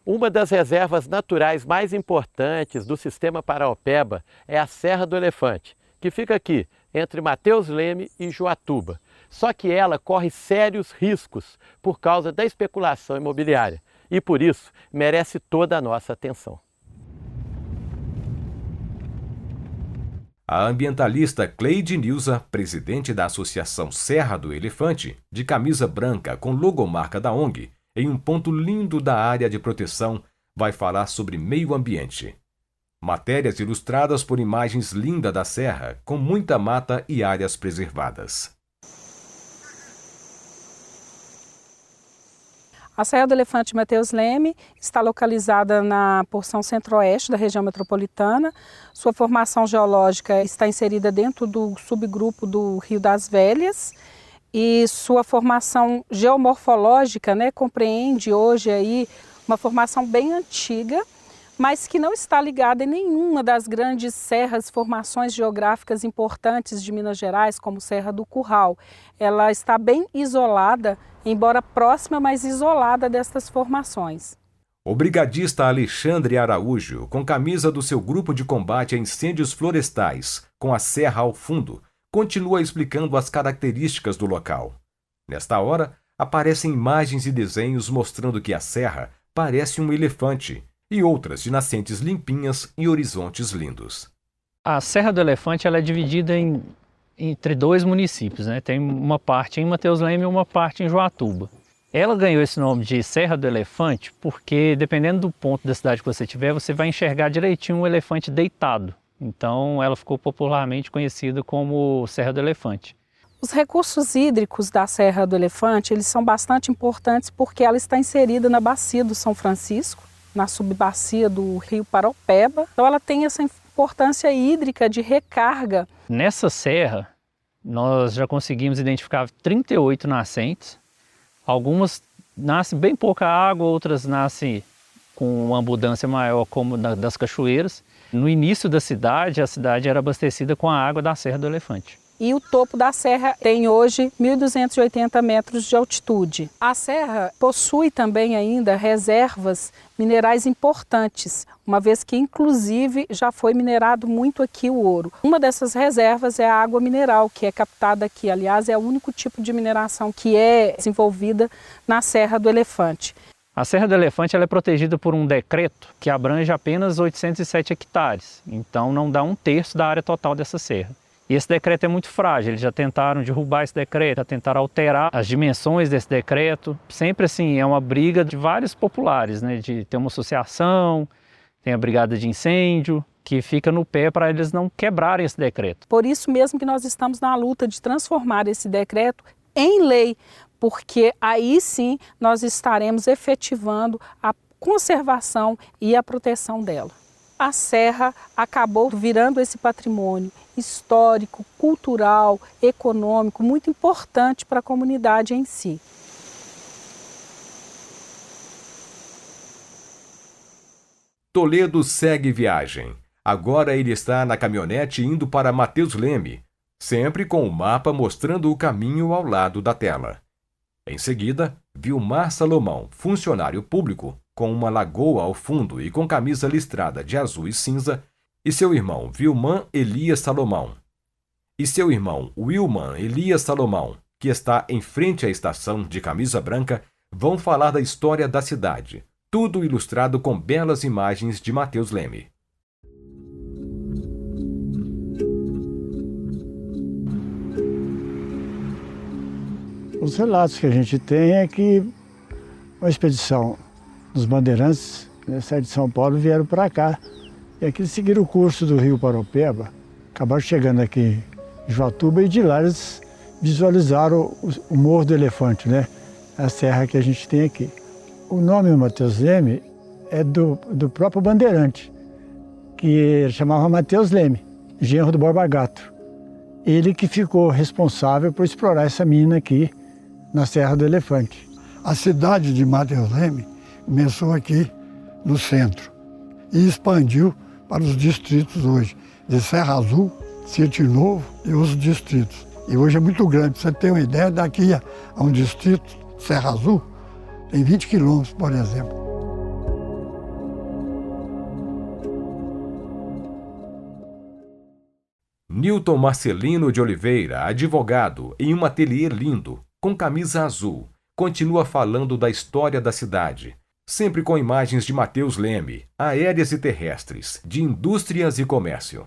Uma das reservas naturais mais importantes do sistema Paraopeba é a Serra do Elefante, que fica aqui, entre Mateus Leme e Joatuba. Só que ela corre sérios riscos por causa da especulação imobiliária e, por isso, merece toda a nossa atenção. A ambientalista Cleide Nilza, presidente da Associação Serra do Elefante, de camisa branca com logomarca da ONG, em um ponto lindo da área de proteção, vai falar sobre meio ambiente. Matérias ilustradas por imagens lindas da serra, com muita mata e áreas preservadas. A Serra do Elefante Mateus Leme está localizada na porção centro-oeste da região metropolitana. Sua formação geológica está inserida dentro do subgrupo do Rio das Velhas. E sua formação geomorfológica, compreende hoje aí uma formação bem antiga, mas que não está ligada em nenhuma das grandes serras, formações geográficas importantes de Minas Gerais, como Serra do Curral. Ela está bem isolada, embora próxima, mas isolada destas formações. O brigadista Alexandre Araújo, com camisa do seu grupo de combate a incêndios florestais, com a serra ao fundo, continua explicando as características do local. Nesta hora, aparecem imagens e desenhos mostrando que a serra parece um elefante e outras de nascentes limpinhas e horizontes lindos. A Serra do Elefante ela é dividida entre 2 municípios, né? Tem uma parte em Mateus Leme e uma parte em Joatuba. Ela ganhou esse nome de Serra do Elefante porque, dependendo do ponto da cidade que você tiver, você vai enxergar direitinho um elefante deitado. Então, ela ficou popularmente conhecida como Serra do Elefante. Os recursos hídricos da Serra do Elefante, eles são bastante importantes porque ela está inserida na bacia do São Francisco, na subbacia do rio Paraupeba. Então, ela tem essa importância hídrica de recarga. Nessa serra, nós já conseguimos identificar 38 nascentes. Algumas nascem bem pouca água, outras nascem com uma abundância maior, como das cachoeiras. No início da cidade, a cidade era abastecida com a água da Serra do Elefante. E o topo da serra tem hoje 1.280 metros de altitude. A serra possui também ainda reservas minerais importantes, uma vez que inclusive já foi minerado muito aqui o ouro. Uma dessas reservas é a água mineral, que é captada aqui. Aliás, é o único tipo de mineração que é desenvolvida na Serra do Elefante. A Serra do Elefante ela é protegida por um decreto que abrange apenas 807 hectares, então não dá 1/3 da área total dessa serra. E esse decreto é muito frágil, eles já tentaram derrubar esse decreto, já tentaram alterar as dimensões desse decreto. Sempre assim, é uma briga de vários populares, né? De ter uma associação, tem a brigada de incêndio, que fica no pé para eles não quebrarem esse decreto. Por isso mesmo que nós estamos na luta de transformar esse decreto em lei, porque aí sim nós estaremos efetivando a conservação e a proteção dela. A serra acabou virando esse patrimônio histórico, cultural, econômico, muito importante para a comunidade em si. Toledo segue viagem. Agora ele está na caminhonete indo para Mateus Leme, sempre com o mapa mostrando o caminho ao lado da tela. Em seguida, Vilmar Salomão, funcionário público, com uma lagoa ao fundo e com camisa listrada de azul e cinza, e seu irmão Vilman Elias Salomão. E seu irmão Wilman Elias Salomão, que está em frente à estação de camisa branca, vão falar da história da cidade, tudo ilustrado com belas imagens de Mateus Leme. Os relatos que a gente tem é que uma expedição dos bandeirantes, saíram de São Paulo, vieram para cá. E aqui eles seguiram o curso do rio Paraupeba, acabaram chegando aqui em Joatuba e de lá eles visualizaram o Morro do Elefante, né? A serra que a gente tem aqui. O nome Mateus Leme é do próprio bandeirante, que ele chamava Mateus Leme, genro do Borba Gato. Ele que ficou responsável por explorar essa mina aqui na Serra do Elefante. A cidade de Mateus Leme começou aqui no centro e expandiu para os distritos hoje, de Serra Azul, Sítio Novo e os distritos. E hoje é muito grande, para você ter uma ideia, daqui a um distrito, Serra Azul, tem 20 quilômetros, por exemplo. Newton Marcelino de Oliveira, advogado, em um ateliê lindo, com camisa azul, continua falando da história da cidade, sempre com imagens de Mateus Leme, aéreas e terrestres, de indústrias e comércio.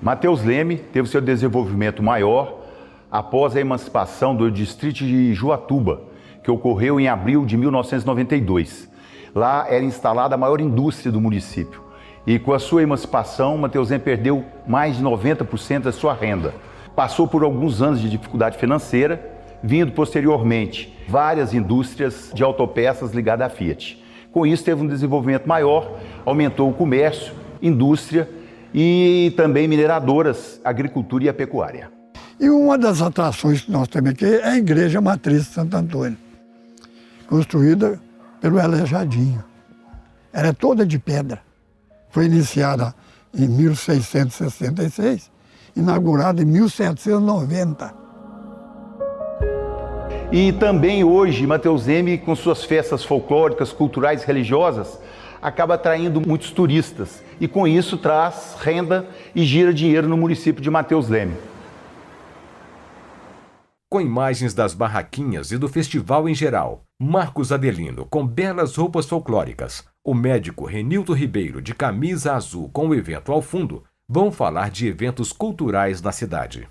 Mateus Leme teve seu desenvolvimento maior após a emancipação do distrito de Joatuba, que ocorreu em abril de 1992. Lá era instalada a maior indústria do município. E com a sua emancipação, Mateus Leme perdeu mais de 90% da sua renda. Passou por alguns anos de dificuldade financeira, vindo posteriormente várias indústrias de autopeças ligadas à Fiat. Com isso teve um desenvolvimento maior, aumentou o comércio, indústria e também mineradoras, agricultura e a pecuária. E uma das atrações que nós temos aqui é a Igreja Matriz de Santo Antônio, construída pelo Elejadinho. Ela é toda de pedra. Foi iniciada em 1666, inaugurada em 1790. E também hoje, Mateus Leme, com suas festas folclóricas, culturais e religiosas, acaba atraindo muitos turistas e com isso traz renda e gira dinheiro no município de Mateus Leme. Com imagens das barraquinhas e do festival em geral, Marcos Adelino, com belas roupas folclóricas, o médico Renilton Ribeiro, de camisa azul com o evento ao fundo, vão falar de eventos culturais na cidade.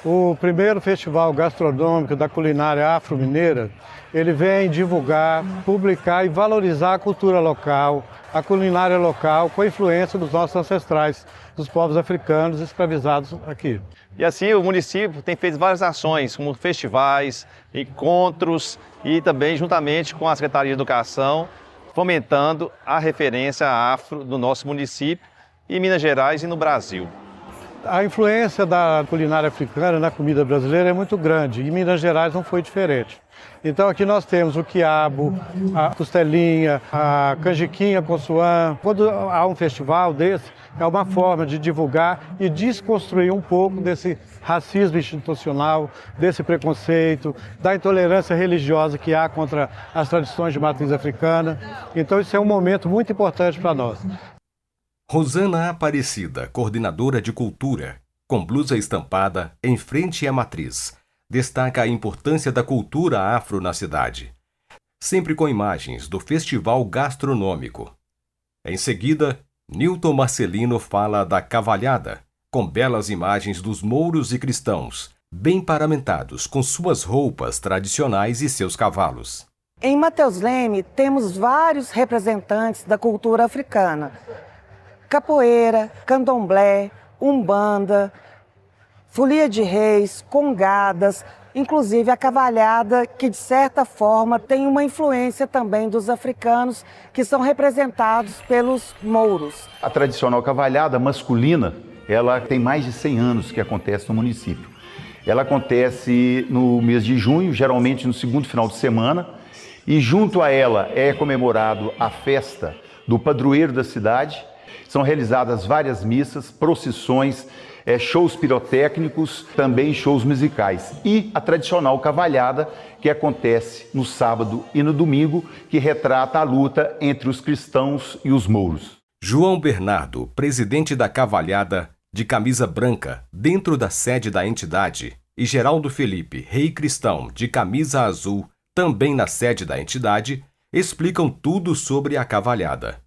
O primeiro festival gastronômico da culinária afro-mineira, ele vem divulgar, publicar e valorizar a cultura local, a culinária local, com a influência dos nossos ancestrais, dos povos africanos escravizados aqui. E assim o município tem feito várias ações, como festivais, encontros e também juntamente com a Secretaria de Educação, fomentando a referência afro do nosso município, em Minas Gerais e no Brasil. A influência da culinária africana na comida brasileira é muito grande e em Minas Gerais não foi diferente. Então aqui nós temos o quiabo, a costelinha, a canjiquinha com suã. Quando há um festival desse, é uma forma de divulgar e desconstruir um pouco desse racismo institucional, desse preconceito, da intolerância religiosa que há contra as tradições de matriz africana. Então isso é um momento muito importante para nós. Rosana Aparecida, coordenadora de cultura, com blusa estampada em frente à matriz, destaca a importância da cultura afro na cidade, sempre com imagens do festival gastronômico. Em seguida, Nilton Marcelino fala da cavalhada, com belas imagens dos mouros e cristãos, bem paramentados com suas roupas tradicionais e seus cavalos. Em Mateus Leme, temos vários representantes da cultura africana. Capoeira, candomblé, umbanda, folia de reis, congadas, inclusive a cavalhada, que de certa forma tem uma influência também dos africanos, que são representados pelos mouros. A tradicional cavalhada masculina, ela tem mais de 100 anos que acontece no município. Ela acontece no mês de junho, geralmente no segundo final de semana, e junto a ela é comemorado a festa do padroeiro da cidade. São realizadas várias missas, procissões, shows pirotécnicos, também shows musicais. E a tradicional cavalhada, que acontece no sábado e no domingo, que retrata a luta entre os cristãos e os mouros. João Bernardo, presidente da cavalhada, de camisa branca, dentro da sede da entidade, e Geraldo Felipe, rei cristão, de camisa azul, também na sede da entidade, explicam tudo sobre a cavalhada.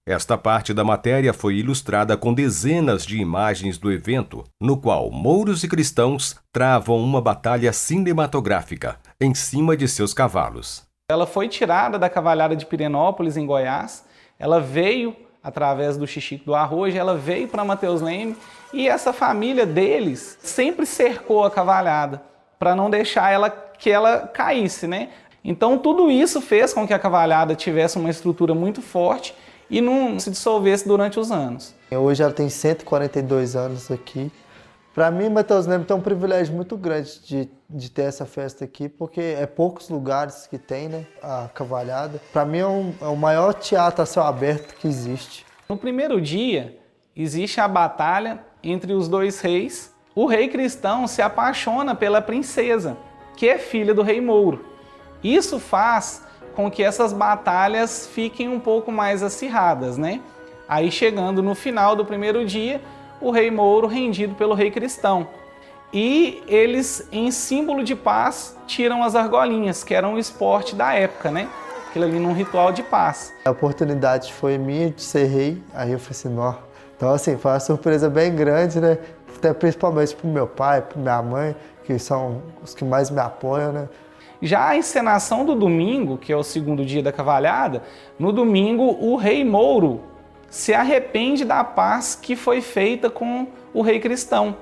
Esta parte da matéria foi ilustrada com dezenas de imagens do evento, no qual mouros e cristãos travam uma batalha cinematográfica em cima de seus cavalos. Ela foi tirada da cavalhada de Pirenópolis, em Goiás. Ela veio através do Xixico do Arrojo, ela veio para Mateus Leme e essa família deles sempre cercou a cavalhada para não deixar que ela caísse, né? Então tudo isso fez com que a cavalhada tivesse uma estrutura muito forte e não se dissolvesse durante os anos. Hoje ela tem 142 anos aqui. Para mim, Mateus Leme tem um privilégio muito grande de ter essa festa aqui, porque é poucos lugares que tem, né, a cavalhada. Para mim é o maior teatro a céu aberto que existe. No primeiro dia, existe a batalha entre os dois reis. O rei cristão se apaixona pela princesa, que é filha do rei mouro. Isso faz com que essas batalhas fiquem um pouco mais acirradas, né? Aí chegando no final do primeiro dia, o rei mouro rendido pelo rei cristão. E eles, em símbolo de paz, tiram as argolinhas, que eram o esporte da época, né? Aquilo ali num ritual de paz. A oportunidade foi minha de ser rei, aí eu falei assim, não. Então assim, foi uma surpresa bem grande, né? Até principalmente pro meu pai, pra minha mãe, que são os que mais me apoiam, né? Já a encenação do domingo, que é o segundo dia da cavalhada, no domingo o rei mouro se arrepende da paz que foi feita com o rei cristão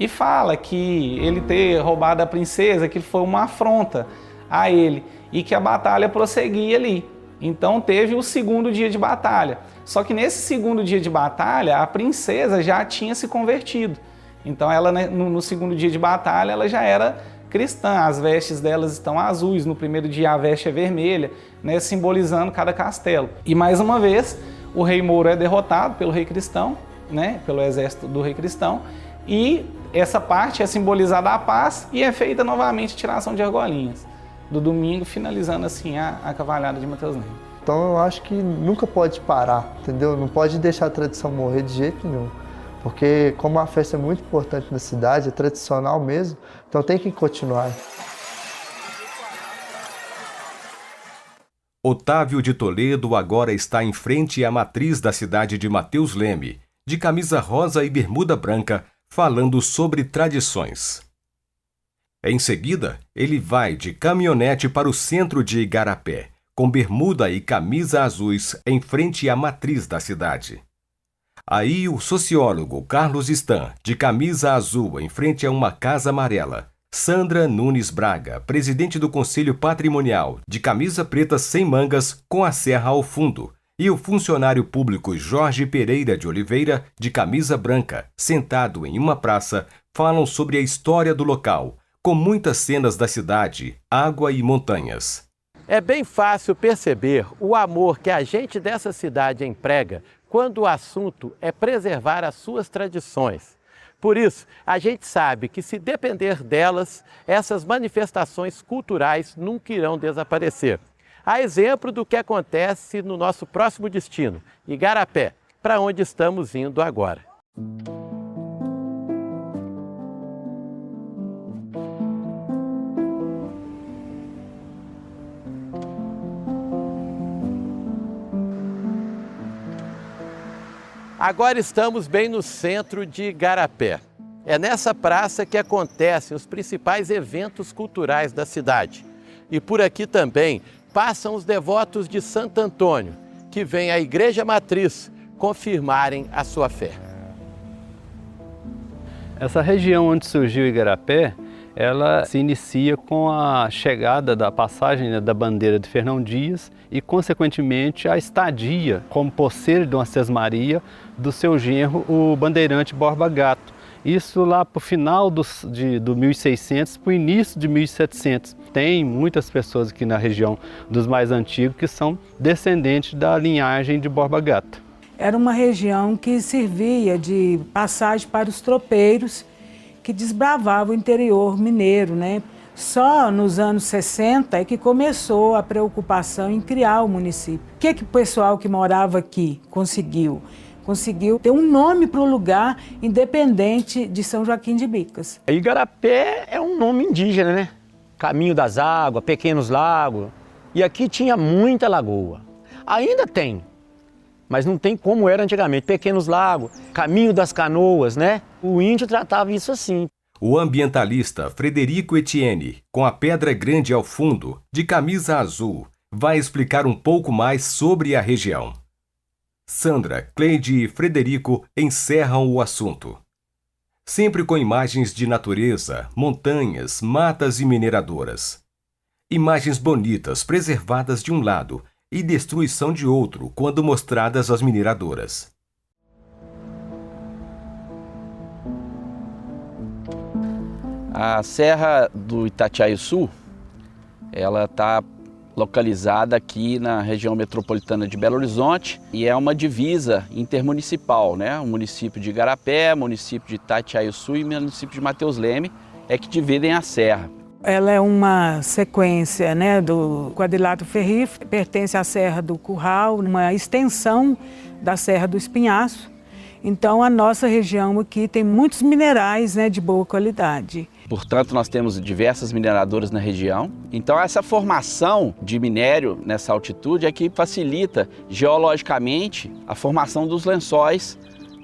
e fala que ele ter roubado a princesa, que foi uma afronta a ele e que a batalha prosseguia ali. Então teve o segundo dia de batalha. Só que nesse segundo dia de batalha a princesa já tinha se convertido. Então ela no segundo dia de batalha ela já era cristã, as vestes delas estão azuis, no primeiro dia a veste é vermelha, né, simbolizando cada castelo. E mais uma vez, o rei mouro é derrotado pelo rei cristão, né, pelo exército do rei cristão, e essa parte é simbolizada a paz e é feita novamente a tiração de argolinhas. Do domingo, finalizando assim a cavalhada de Mateus Leme. Então eu acho que nunca pode parar, entendeu? Não pode deixar a tradição morrer de jeito nenhum. porque como a festa é muito importante na cidade, é tradicional mesmo, então tem que continuar. Otávio de Toledo agora está em frente à matriz da cidade de Mateus Leme, de camisa rosa e bermuda branca, falando sobre tradições. Em seguida, ele vai de caminhonete para o centro de Igarapé, com bermuda e camisa azuis em frente à matriz da cidade. Aí o sociólogo Carlos Stan, de camisa azul em frente a uma casa amarela, Sandra Nunes Braga, presidente do Conselho Patrimonial, de camisa preta sem mangas, com a serra ao fundo, e o funcionário público Jorge Pereira de Oliveira, de camisa branca, sentado em uma praça, falam sobre a história do local, com muitas cenas da cidade, água e montanhas. É bem fácil perceber o amor que a gente dessa cidade emprega quando o assunto é preservar as suas tradições. Por isso, a gente sabe que, se depender delas, essas manifestações culturais nunca irão desaparecer. A exemplo do que acontece no nosso próximo destino, Igarapé, para onde estamos indo agora. Agora estamos bem no centro de Igarapé. É nessa praça que acontecem os principais eventos culturais da cidade. E por aqui também passam os devotos de Santo Antônio, que vêm à Igreja Matriz confirmarem a sua fé. Essa região onde surgiu Igarapé, ela se inicia com a chegada da passagem da bandeira de Fernão Dias e, consequentemente, a estadia como poceiro de Dona Sesmaria do seu genro, o bandeirante Borba Gato. Isso lá para o final do 1600, para o início de 1700. Tem muitas pessoas aqui na região dos mais antigos que são descendentes da linhagem de Borba Gato. Era uma região que servia de passagem para os tropeiros que desbravavam o interior mineiro, né? Só nos anos 60 é que começou a preocupação em criar o município. O que o pessoal que morava aqui conseguiu? Conseguiu ter um nome para o lugar independente de São Joaquim de Bicas. Igarapé é um nome indígena, né? Caminho das águas, pequenos lagos. E aqui tinha muita lagoa. Ainda tem, mas não tem como era antigamente. Pequenos lagos, caminho das canoas, né? O índio tratava isso assim. O ambientalista Frederico Etienne, com a Pedra Grande ao fundo, de camisa azul, vai explicar um pouco mais sobre a região. Sandra, Cleide e Frederico encerram o assunto. Sempre com imagens de natureza, montanhas, matas e mineradoras. Imagens bonitas preservadas de um lado e destruição de outro quando mostradas as mineradoras. A Serra do Itatiaia-Sul, ela está localizada aqui na região metropolitana de Belo Horizonte e é uma divisa intermunicipal, né? O município de Igarapé, o município de Itatiaia-Sul e o município de Mateus Leme é que dividem a serra. Ela é uma sequência, né, do quadrilátero ferrífero, pertence à Serra do Curral, uma extensão da Serra do Espinhaço. Então a nossa região aqui tem muitos minerais, né, de boa qualidade. Portanto, nós temos diversas mineradoras na região. Então, essa formação de minério nessa altitude é que facilita geologicamente a formação dos lençóis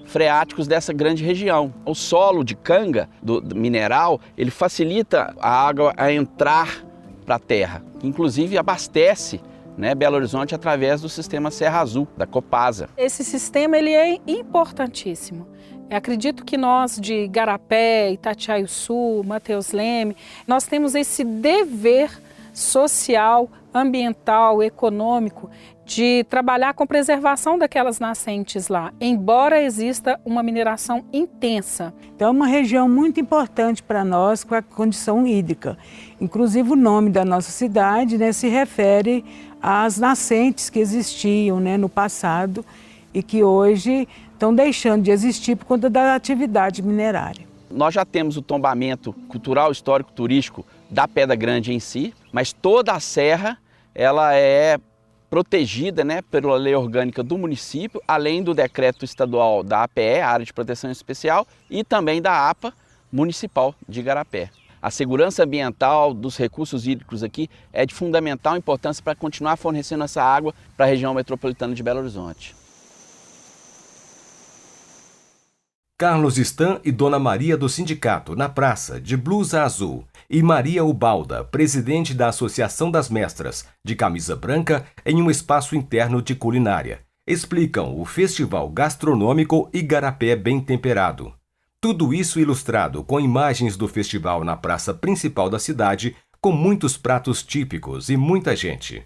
freáticos dessa grande região. O solo de canga do mineral, ele facilita a água a entrar para a terra. Inclusive, abastece, né, Belo Horizonte através do sistema Serra Azul, da Copasa. Esse sistema ele é importantíssimo. Eu acredito que nós de Igarapé, Itatiaia-Sul, Mateus Leme, nós temos esse dever social, ambiental, econômico de trabalhar com preservação daquelas nascentes lá, embora exista uma mineração intensa. Então é uma região muito importante para nós com a condição hídrica. Inclusive o nome da nossa cidade, né, se refere às nascentes que existiam, né, no passado e que hoje estão deixando de existir por conta da atividade minerária. Nós já temos o tombamento cultural, histórico, turístico da Pedra Grande em si, mas toda a serra ela é protegida, né, pela lei orgânica do município, além do decreto estadual da APE, Área de Proteção Especial, e também da APA Municipal de Igarapé. A segurança ambiental dos recursos hídricos aqui é de fundamental importância para continuar fornecendo essa água para a região metropolitana de Belo Horizonte. Carlos Stan e Dona Maria do Sindicato, na praça, de blusa azul, e Maria Ubalda, presidente da Associação das Mestras, de camisa branca, em um espaço interno de culinária, explicam o Festival Gastronômico Igarapé Bem Temperado. Tudo isso ilustrado com imagens do festival na praça principal da cidade, com muitos pratos típicos e muita gente.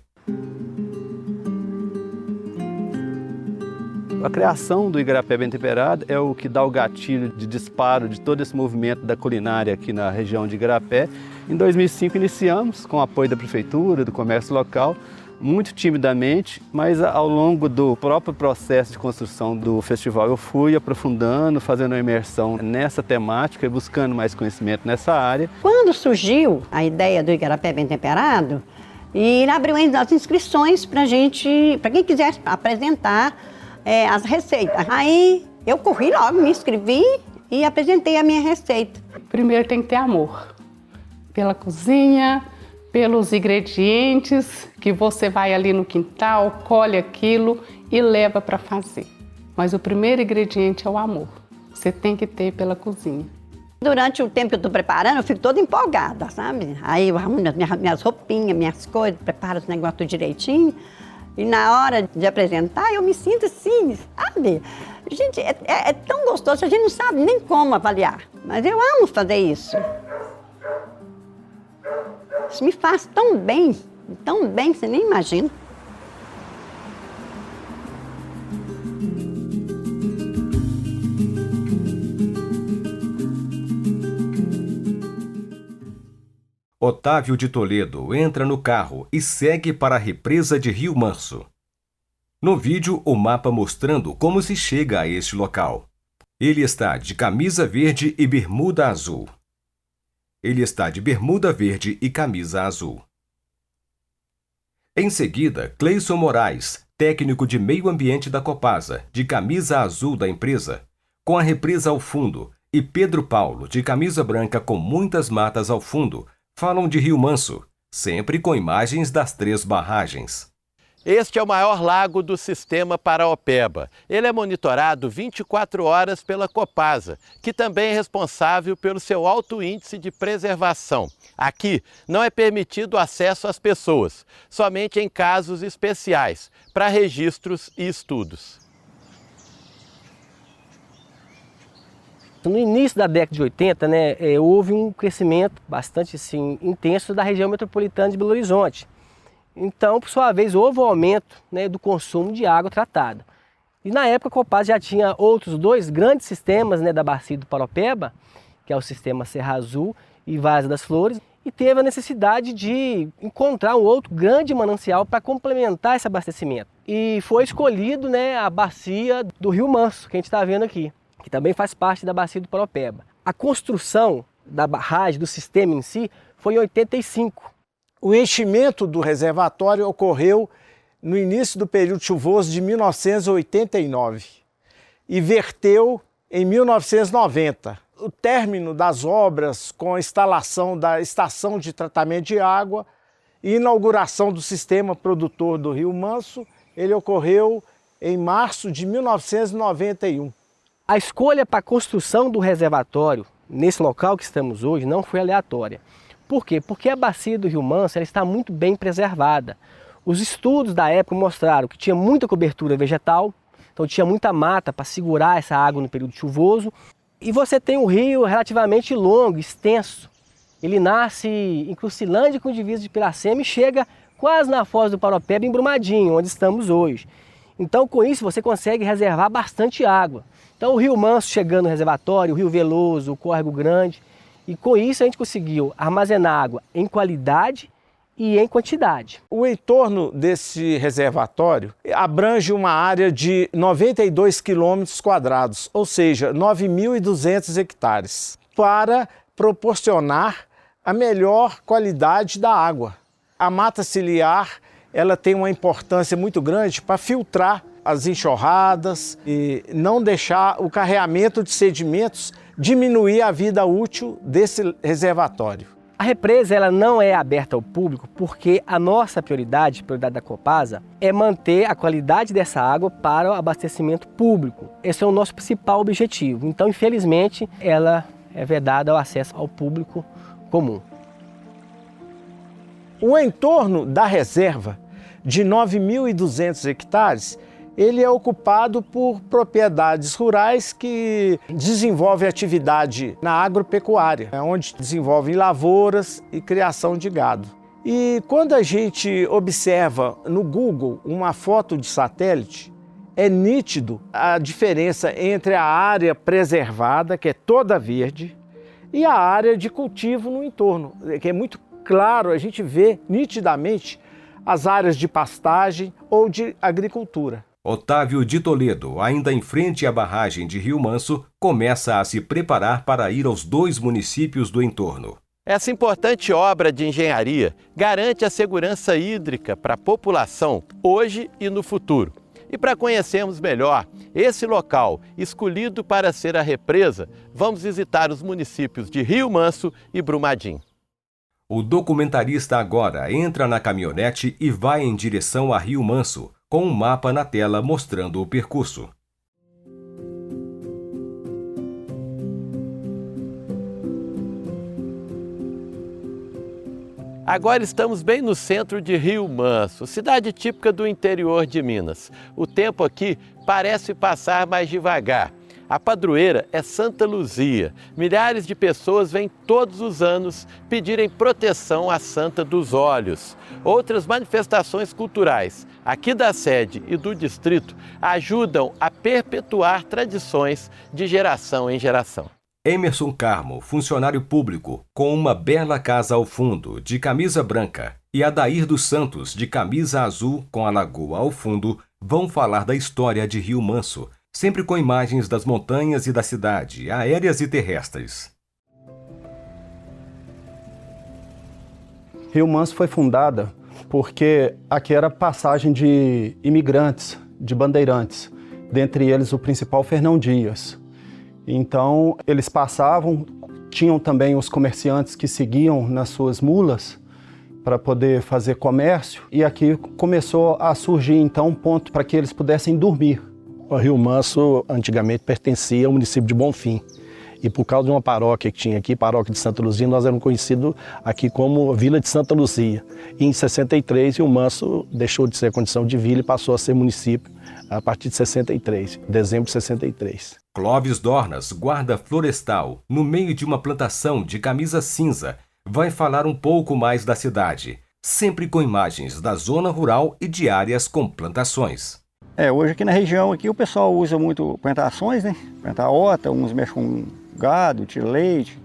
A criação do Igarapé Bem Temperado é o que dá o gatilho de disparo de todo esse movimento da culinária aqui na região de Igarapé. Em 2005 iniciamos, com o apoio da prefeitura, do comércio local, muito timidamente, mas ao longo do próprio processo de construção do festival eu fui aprofundando, fazendo uma imersão nessa temática e buscando mais conhecimento nessa área. Quando surgiu a ideia do Igarapé Bem Temperado, ele abriu as inscrições para quem quisesse apresentar as receitas. Aí eu corri logo, me inscrevi e apresentei a minha receita. Primeiro tem que ter amor pela cozinha, pelos ingredientes que você vai ali no quintal, colhe aquilo e leva para fazer. Mas o primeiro ingrediente é o amor. Você tem que ter pela cozinha. Durante o tempo que eu estou preparando, eu fico toda empolgada, sabe? Aí eu arrumo minhas roupinhas, minhas coisas, preparo os negócios tudo direitinho. E na hora de apresentar, eu me sinto assim, sabe? Gente, é tão gostoso, a gente não sabe nem como avaliar. Mas eu amo fazer isso. Isso me faz tão bem, você nem imagina. Otávio de Toledo entra no carro e segue para a represa de Rio Manso. No vídeo, o mapa mostrando como se chega a este local. Ele está de camisa verde e bermuda azul. Ele está de bermuda verde e camisa azul. Em seguida, Cleison Moraes, técnico de meio ambiente da Copasa, de camisa azul da empresa, com a represa ao fundo, e Pedro Paulo, de camisa branca com muitas matas ao fundo, falam de Rio Manso, sempre com imagens das 3 barragens. Este é o maior lago do sistema Paraopeba. Ele é monitorado 24 horas pela Copasa, que também é responsável pelo seu alto índice de preservação. Aqui não é permitido acesso às pessoas, somente em casos especiais, para registros e estudos. No início da década de 80, houve um crescimento bastante intenso da região metropolitana de Belo Horizonte. Então, por sua vez, houve um aumento do consumo de água tratada. E na época a Copasa já tinha outros 2 grandes sistemas da bacia do Paraopeba, que é o sistema Serra Azul e Várzea das Flores, e teve a necessidade de encontrar um outro grande manancial para complementar esse abastecimento. E foi escolhido a bacia do Rio Manso, que a gente está vendo aqui, que também faz parte da bacia do Paraopeba. A construção da barragem, do sistema em si, foi em 85. O enchimento do reservatório ocorreu no início do período chuvoso de 1989 e verteu em 1990. O término das obras com a instalação da estação de tratamento de água e inauguração do sistema produtor do Rio Manso, ele ocorreu em março de 1991. A escolha para a construção do reservatório nesse local que estamos hoje não foi aleatória. Por quê? Porque a bacia do Rio Manso ela está muito bem preservada. Os estudos da época mostraram que tinha muita cobertura vegetal, então tinha muita mata para segurar essa água no período chuvoso. E você tem um rio relativamente longo, extenso. Ele nasce em Crucilândia com divisa de Piracema e chega quase na foz do Paraopeba, em Brumadinho, onde estamos hoje. Então, com isso, você consegue reservar bastante água. Então, o Rio Manso chegando no reservatório, o Rio Veloso, o Córrego Grande. E com isso a gente conseguiu armazenar água em qualidade e em quantidade. O entorno desse reservatório abrange uma área de 92 quilômetros quadrados, ou seja, 9.200 hectares, para proporcionar a melhor qualidade da água. A mata ciliar ela tem uma importância muito grande para filtrar as enxurradas e não deixar o carreamento de sedimentos diminuir a vida útil desse reservatório. A represa ela não é aberta ao público porque a nossa prioridade da Copasa, é manter a qualidade dessa água para o abastecimento público. Esse é o nosso principal objetivo. Então, infelizmente, ela é vedada ao acesso ao público comum. O entorno da reserva, de 9.200 hectares, ele é ocupado por propriedades rurais que desenvolvem atividade na agropecuária, onde desenvolvem lavouras e criação de gado. E quando a gente observa no Google uma foto de satélite, é nítido a diferença entre a área preservada, que é toda verde, e a área de cultivo no entorno, que é muito claro, a gente vê nitidamente as áreas de pastagem ou de agricultura. Otávio de Toledo, ainda em frente à barragem de Rio Manso, começa a se preparar para ir aos 2 municípios do entorno. Essa importante obra de engenharia garante a segurança hídrica para a população hoje e no futuro. E para conhecermos melhor esse local escolhido para ser a represa, vamos visitar os municípios de Rio Manso e Brumadinho. O documentarista agora entra na caminhonete e vai em direção a Rio Manso, com um mapa na tela mostrando o percurso. Agora estamos bem no centro de Rio Manso, cidade típica do interior de Minas. O tempo aqui parece passar mais devagar. A padroeira é Santa Luzia. Milhares de pessoas vêm todos os anos pedirem proteção à Santa dos Olhos. Outras manifestações culturais, aqui da sede e do distrito, ajudam a perpetuar tradições de geração em geração. Emerson Carmo, funcionário público, com uma bela casa ao fundo, de camisa branca, e Adair dos Santos, de camisa azul, com a lagoa ao fundo, vão falar da história de Rio Manso, sempre com imagens das montanhas e da cidade, aéreas e terrestres. Rio Manso foi fundada porque aqui era passagem de imigrantes, de bandeirantes, dentre eles o principal Fernão Dias. Então eles passavam, tinham também os comerciantes que seguiam nas suas mulas para poder fazer comércio, e aqui começou a surgir então um ponto para que eles pudessem dormir. O Rio Manso antigamente pertencia ao município de Bonfim. E por causa de uma paróquia que tinha aqui, paróquia de Santa Luzia, nós éramos conhecidos aqui como Vila de Santa Luzia. E em 63, Rio Manso deixou de ser condição de vila e passou a ser município a partir de 63, dezembro de 63. Clóvis Dornas, guarda florestal, no meio de uma plantação de camisa cinza, vai falar um pouco mais da cidade, sempre com imagens da zona rural e de áreas com plantações. Hoje aqui na região aqui o pessoal usa muito plantações, né? Plantar horta, uns mexem com gado, tira leite.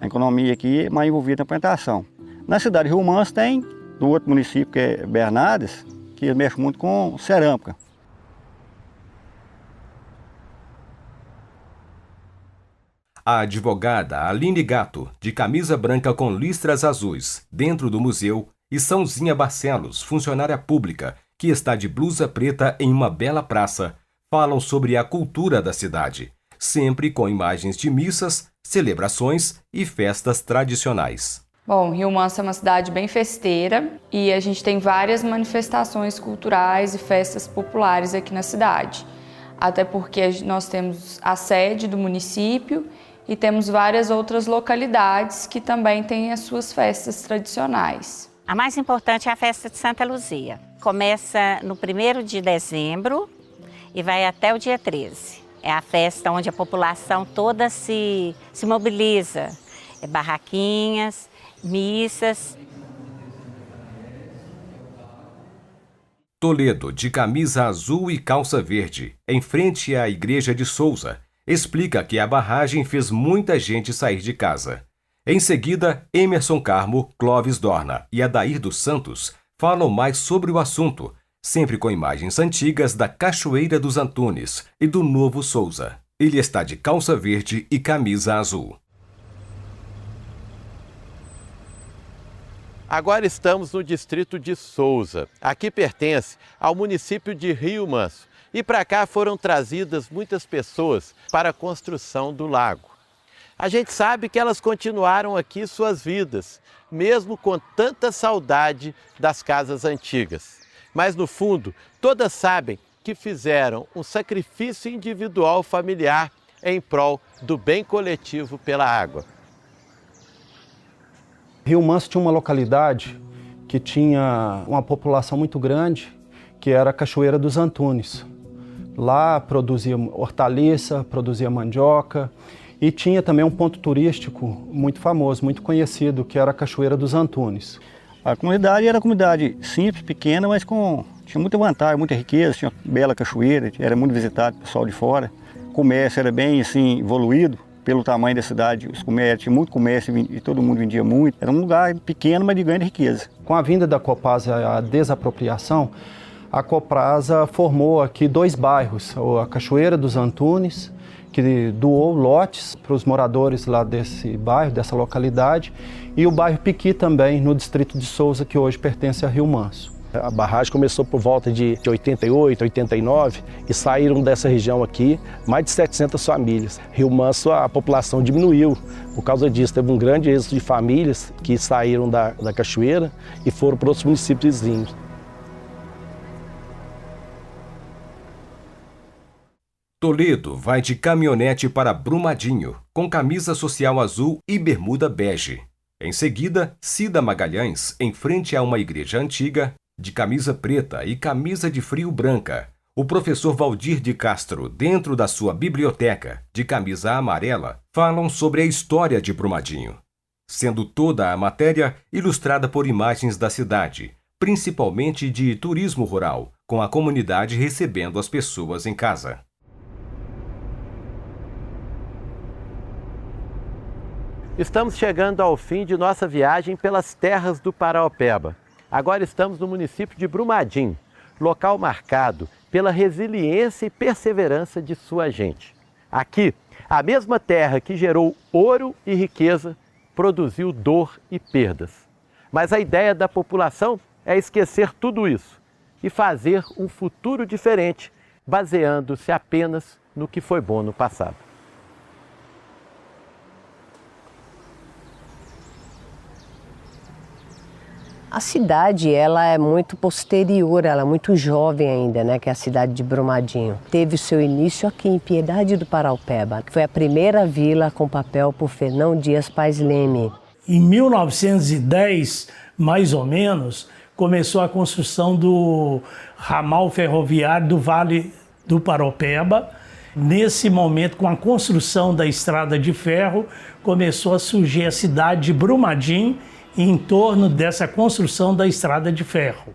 A economia aqui é mais envolvida na plantação. Na cidade de Rio Manso tem, do outro município que é Bernardes, que mexe muito com cerâmica. A advogada Aline Gato, de camisa branca com listras azuis, dentro do museu, e Sãozinha Barcelos, funcionária pública, que está de blusa preta em uma bela praça, falam sobre a cultura da cidade, sempre com imagens de missas, celebrações e festas tradicionais. Bom, Rio Manso é uma cidade bem festeira e a gente tem várias manifestações culturais e festas populares aqui na cidade. Até porque nós temos a sede do município e temos várias outras localidades que também têm as suas festas tradicionais. A mais importante é a festa de Santa Luzia. Começa no 1º de dezembro e vai até o dia 13. É a festa onde a população toda se mobiliza. É barraquinhas, missas. Toledo, de camisa azul e calça verde, em frente à igreja de Souza, explica que a barragem fez muita gente sair de casa. Em seguida, Emerson Carmo, Clóvis Dorna e Adair dos Santos falam mais sobre o assunto, sempre com imagens antigas da Cachoeira dos Antunes e do Novo Souza. Ele está de calça verde e camisa azul. Agora estamos no distrito de Souza. Aqui pertence ao município de Rio Manso. E para cá foram trazidas muitas pessoas para a construção do lago. A gente sabe que elas continuaram aqui suas vidas, mesmo com tanta saudade das casas antigas. Mas no fundo, todas sabem que fizeram um sacrifício individual familiar em prol do bem coletivo pela água. Rio Manso tinha uma localidade que tinha uma população muito grande, que era a Cachoeira dos Antunes. Lá produzia hortaliça, produzia mandioca e tinha também um ponto turístico muito famoso, muito conhecido, que era a Cachoeira dos Antunes. A comunidade era uma comunidade simples, pequena, mas tinha muita vantagem, muita riqueza, tinha uma bela cachoeira, era muito visitado pelo pessoal de fora. O comércio era bem assim, evoluído pelo tamanho da cidade, os comércios, tinha muito comércio e todo mundo vendia muito. Era um lugar pequeno, mas de grande riqueza. Com a vinda da Copasa e a desapropriação, a Coprasa formou aqui 2 bairros, a Cachoeira dos Antunes, que doou lotes para os moradores lá desse bairro, dessa localidade, e o bairro Piqui também, no distrito de Souza, que hoje pertence a Rio Manso. A barragem começou por volta de 88, 89 e saíram dessa região aqui mais de 700 famílias. Rio Manso, a população diminuiu. Por causa disso, teve um grande êxito de famílias que saíram da cachoeira e foram para outros municípios vizinhos. Toledo vai de caminhonete para Brumadinho, com camisa social azul e bermuda bege. Em seguida, Cida Magalhães, em frente a uma igreja antiga, de camisa preta e camisa de frio branca. O professor Valdir de Castro, dentro da sua biblioteca, de camisa amarela, falam sobre a história de Brumadinho, sendo toda a matéria ilustrada por imagens da cidade, principalmente de turismo rural, com a comunidade recebendo as pessoas em casa. Estamos chegando ao fim de nossa viagem pelas terras do Paraopeba. Agora estamos no município de Brumadinho, local marcado pela resiliência e perseverança de sua gente. Aqui, a mesma terra que gerou ouro e riqueza produziu dor e perdas. Mas a ideia da população é esquecer tudo isso e fazer um futuro diferente, baseando-se apenas no que foi bom no passado. A cidade, ela é muito posterior, ela é muito jovem ainda, né, que é a cidade de Brumadinho. Teve o seu início aqui em Piedade do Paraopeba, que foi a primeira vila com papel por Fernão Dias Pais Leme. Em 1910, mais ou menos, começou a construção do ramal ferroviário do Vale do Paraopeba. Nesse momento, com a construção da estrada de ferro, começou a surgir a cidade de Brumadinho, em torno dessa construção da estrada de ferro.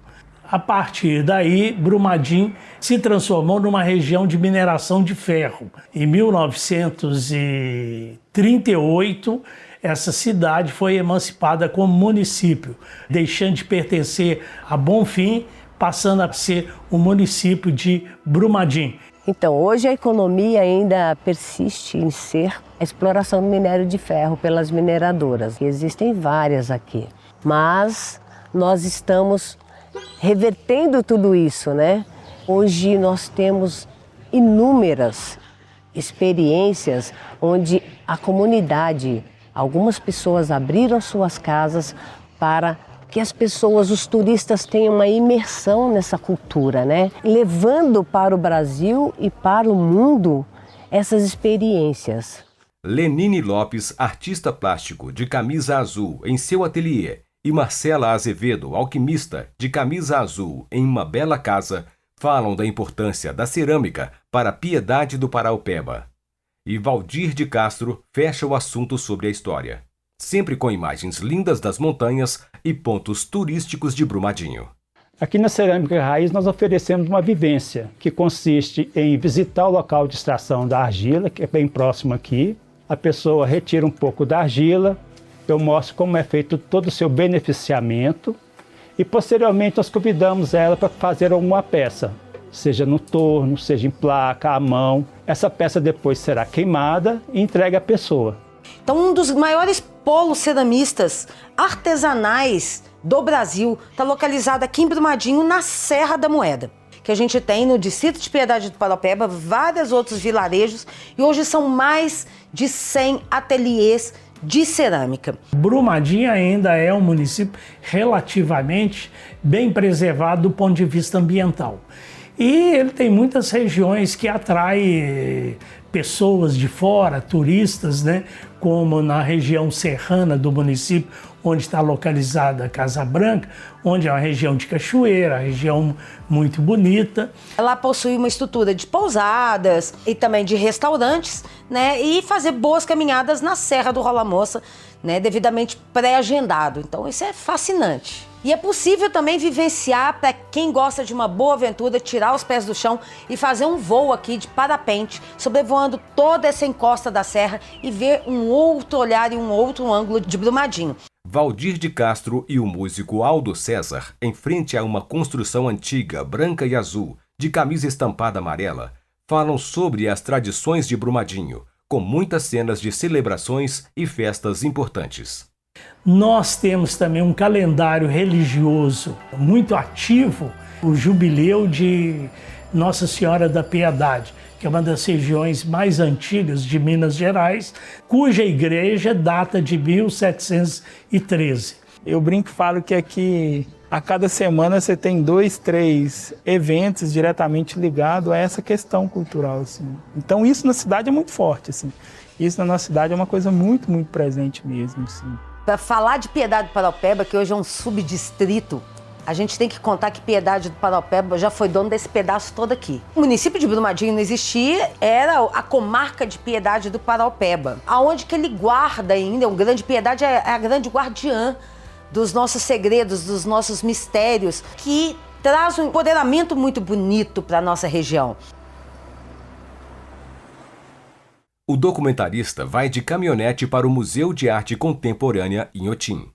A partir daí, Brumadinho se transformou numa região de mineração de ferro. Em 1938, essa cidade foi emancipada como município, deixando de pertencer a Bonfim, passando a ser o município de Brumadinho. Então, hoje a economia ainda persiste em ser a exploração do minério de ferro pelas mineradoras. Existem várias aqui, mas nós estamos revertendo tudo isso, né? Hoje nós temos inúmeras experiências onde a comunidade, algumas pessoas abriram suas casas para que as pessoas, os turistas tenham uma imersão nessa cultura, né? Levando para o Brasil e para o mundo essas experiências. Lenine Lopes, artista plástico, de camisa azul, em seu ateliê, e Marcela Azevedo, alquimista, de camisa azul, em uma bela casa, falam da importância da cerâmica para a Piedade do Paraopeba. E Valdir de Castro fecha o assunto sobre a história, sempre com imagens lindas das montanhas e pontos turísticos de Brumadinho. Aqui na Cerâmica Raiz nós oferecemos uma vivência que consiste em visitar o local de extração da argila, que é bem próximo aqui. A pessoa retira um pouco da argila, eu mostro como é feito todo o seu beneficiamento e posteriormente nós convidamos ela para fazer alguma peça, seja no torno, seja em placa, à mão. Essa peça depois será queimada e entregue à pessoa. Então, um dos maiores polos ceramistas artesanais do Brasil está localizada aqui em Brumadinho, na Serra da Moeda, que a gente tem no Distrito de Piedade do Paraupeba, vários outros vilarejos, e hoje são mais de 100 ateliês de cerâmica. Brumadinho ainda é um município relativamente bem preservado do ponto de vista ambiental. E ele tem muitas regiões que atraem pessoas de fora, turistas, né? Como na região serrana do município, onde está localizada a Casa Branca, onde é uma região de cachoeira, região muito bonita. Ela possui uma estrutura de pousadas e também de restaurantes, né? E fazer boas caminhadas na Serra do Rola Moça, né? Devidamente pré-agendado. Então isso é fascinante. E é possível também vivenciar, para quem gosta de uma boa aventura, tirar os pés do chão e fazer um voo aqui de parapente, sobrevoando toda essa encosta da serra e ver um outro olhar e um outro ângulo de Brumadinho. Valdir de Castro e o músico Aldo César, em frente a uma construção antiga, branca e azul, de camisa estampada amarela, falam sobre as tradições de Brumadinho, com muitas cenas de celebrações e festas importantes. Nós temos também um calendário religioso muito ativo, o Jubileu de Nossa Senhora da Piedade, que é uma das regiões mais antigas de Minas Gerais, cuja igreja data de 1713. Eu brinco e falo que aqui, a cada semana, você tem 2, 3 eventos diretamente ligados a essa questão cultural, assim. Então isso na cidade é muito forte, assim. Isso na nossa cidade é uma coisa muito, muito presente mesmo, assim. Para falar de Piedade do Paraupeba, que hoje é um subdistrito, a gente tem que contar que Piedade do Paraupeba já foi dono desse pedaço todo aqui. O município de Brumadinho não existia, era a comarca de Piedade do Paraupeba, aonde que ele guarda ainda, o Grande Piedade é a grande guardiã dos nossos segredos, dos nossos mistérios, que traz um empoderamento muito bonito para a nossa região. O documentarista vai de caminhonete para o Museu de Arte Contemporânea Inhotim.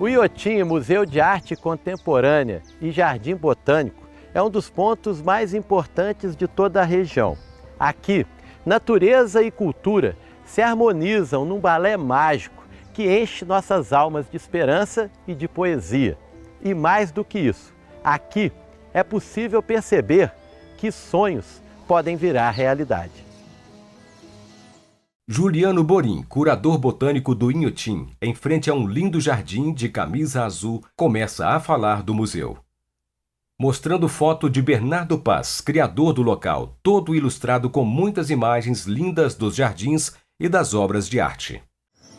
O Inhotim, Museu de Arte Contemporânea e Jardim Botânico, é um dos pontos mais importantes de toda a região. Aqui, natureza e cultura se harmonizam num balé mágico que enche nossas almas de esperança e de poesia. E mais do que isso, aqui é possível perceber que sonhos podem virar realidade. Juliano Borim, curador botânico do Inhotim, em frente a um lindo jardim de camisa azul, começa a falar do museu. Mostrando foto de Bernardo Paz, criador do local, todo ilustrado com muitas imagens lindas dos jardins e das obras de arte.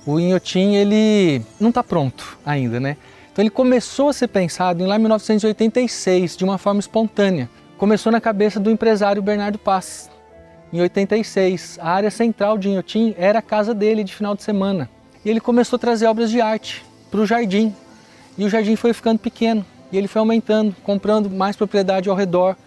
O Inhotim, ele não está pronto ainda, né? Então ele começou a ser pensado lá em 1986, de uma forma espontânea. Começou na cabeça do empresário Bernardo Paz. Em 86, a área central de Inhotim era a casa dele de final de semana. E ele começou a trazer obras de arte para o jardim. E o jardim foi ficando pequeno. E ele foi aumentando, comprando mais propriedade ao redor.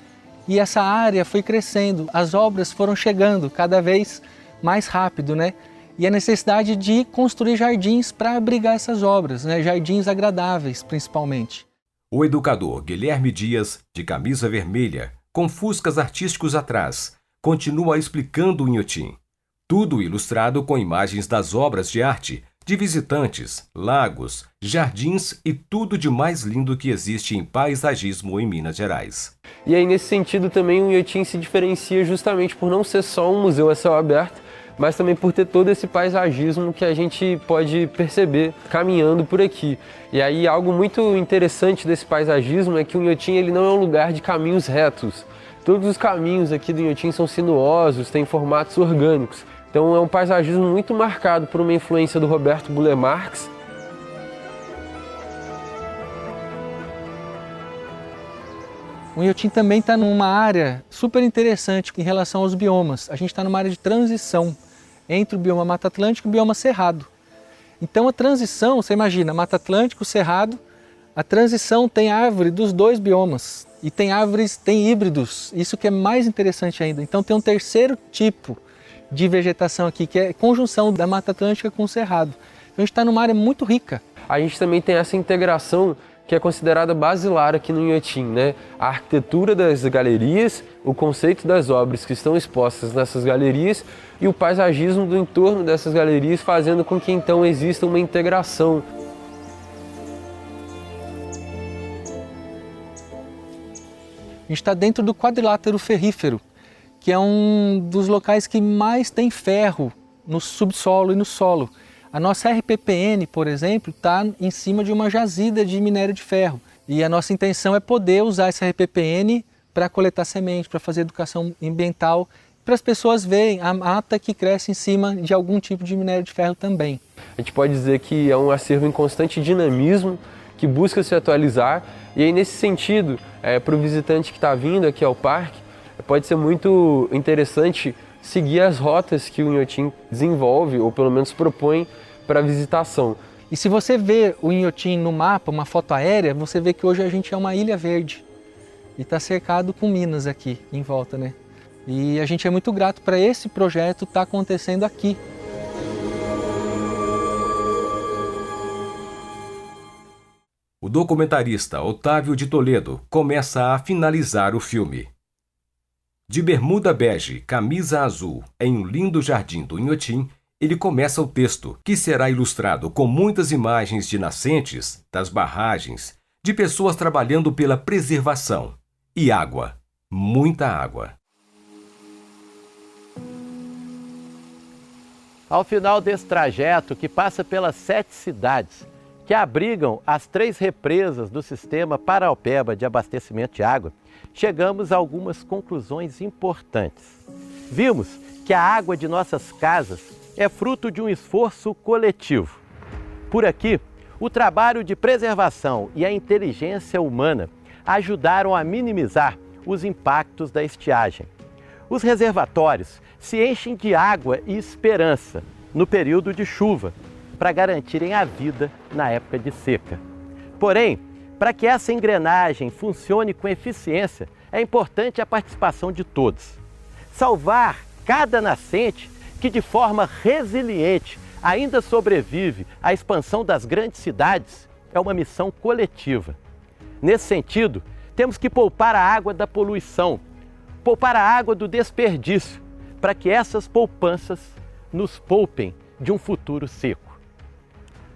E essa área foi crescendo. As obras foram chegando cada vez mais rápido, né? E a necessidade de construir jardins para abrigar essas obras, né? Jardins agradáveis, principalmente. O educador Guilherme Dias, de camisa vermelha, com fuscas artísticos atrás, continua explicando o Inhotim. Tudo ilustrado com imagens das obras de arte, de visitantes, lagos, jardins e tudo de mais lindo que existe em paisagismo em Minas Gerais. E aí, nesse sentido, também o Inhotim se diferencia justamente por não ser só um museu a céu aberto, mas também por ter todo esse paisagismo que a gente pode perceber caminhando por aqui. E aí algo muito interessante desse paisagismo é que o Inhotim ele não é um lugar de caminhos retos. Todos os caminhos aqui do Inhotim são sinuosos, têm formatos orgânicos. Então é um paisagismo muito marcado por uma influência do Roberto Burle Marx. O Inhotim também está numa área super interessante em relação aos biomas. A gente está numa área de transição entre o bioma Mata Atlântico e o bioma Cerrado. Então a transição, você imagina, Mata Atlântico, Cerrado, a transição tem árvore dos dois biomas. E tem árvores, tem híbridos, isso que é mais interessante ainda. Então tem um terceiro tipo de vegetação aqui, que é a conjunção da Mata Atlântica com o Cerrado. Então a gente está numa área muito rica. A gente também tem essa integração que é considerada basilar aqui no Inhotim, né? A arquitetura das galerias, o conceito das obras que estão expostas nessas galerias e o paisagismo do entorno dessas galerias, fazendo com que então exista uma integração. A gente está dentro do quadrilátero ferrífero, que é um dos locais que mais tem ferro no subsolo e no solo. A nossa RPPN, por exemplo, está em cima de uma jazida de minério de ferro. E a nossa intenção é poder usar essa RPPN para coletar semente, para fazer educação ambiental, para as pessoas verem a mata que cresce em cima de algum tipo de minério de ferro também. A gente pode dizer que é um acervo em constante dinamismo, que busca se atualizar. E aí, nesse sentido, para o visitante que está vindo aqui ao parque, pode ser muito interessante seguir as rotas que o Inhotim desenvolve, ou pelo menos propõe para visitação. E se você vê o Inhotim no mapa, uma foto aérea, você vê que hoje a gente é uma ilha verde e está cercado com minas aqui em volta, né? E a gente é muito grato para esse projeto estar acontecendo aqui. O documentarista Otávio de Toledo começa a finalizar o filme. De bermuda bege, camisa azul, em um lindo jardim do Inhotim, ele começa o texto, que será ilustrado com muitas imagens de nascentes, das barragens, de pessoas trabalhando pela preservação. E água, muita água. Ao final desse trajeto, que passa pelas 7 cidades, que abrigam as 3 represas do sistema Paraopeba de abastecimento de água, chegamos a algumas conclusões importantes. Vimos que a água de nossas casas é fruto de um esforço coletivo. Por aqui, o trabalho de preservação e a inteligência humana ajudaram a minimizar os impactos da estiagem. Os reservatórios se enchem de água e esperança no período de chuva, para garantirem a vida na época de seca. Porém, para que essa engrenagem funcione com eficiência, é importante a participação de todos. Salvar cada nascente que de forma resiliente ainda sobrevive à expansão das grandes cidades é uma missão coletiva. Nesse sentido, temos que poupar a água da poluição, poupar a água do desperdício, para que essas poupanças nos poupem de um futuro seco.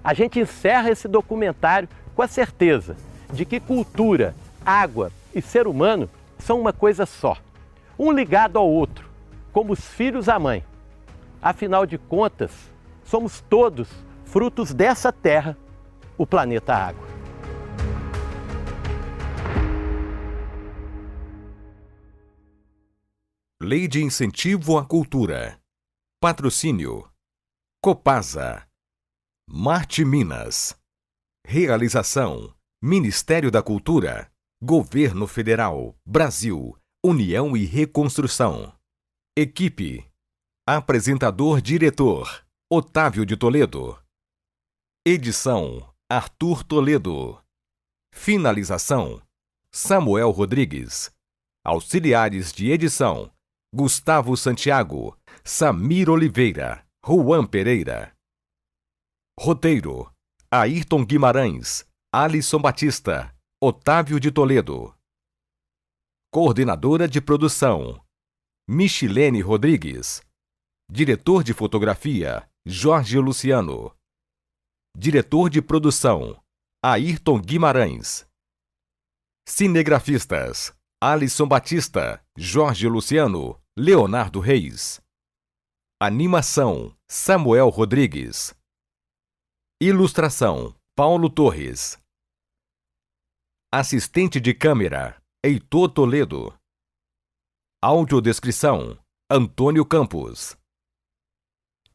A gente encerra esse documentário com a certeza de que cultura, água e ser humano são uma coisa só, um ligado ao outro, como os filhos à mãe. Afinal de contas, somos todos frutos dessa terra, o planeta Água. Lei de Incentivo à Cultura. Patrocínio Copasa. Marte Minas. Realização: Ministério da Cultura, Governo Federal, Brasil, União e Reconstrução. Equipe: Apresentador-diretor, Otávio de Toledo. Edição: Arthur Toledo. Finalização: Samuel Rodrigues. Auxiliares de edição: Gustavo Santiago, Samir Oliveira, Juan Pereira. Roteiro: Ayrton Guimarães, Alisson Batista, Otávio de Toledo. Coordenadora de produção: Michilene Rodrigues. Diretor de fotografia: Jorge Luciano. Diretor de produção: Ayrton Guimarães. Cinegrafistas: Alisson Batista, Jorge Luciano, Leonardo Reis. Animação: Samuel Rodrigues. Ilustração: Paulo Torres. Assistente de câmera: Heitor Toledo. Audiodescrição: Antônio Campos.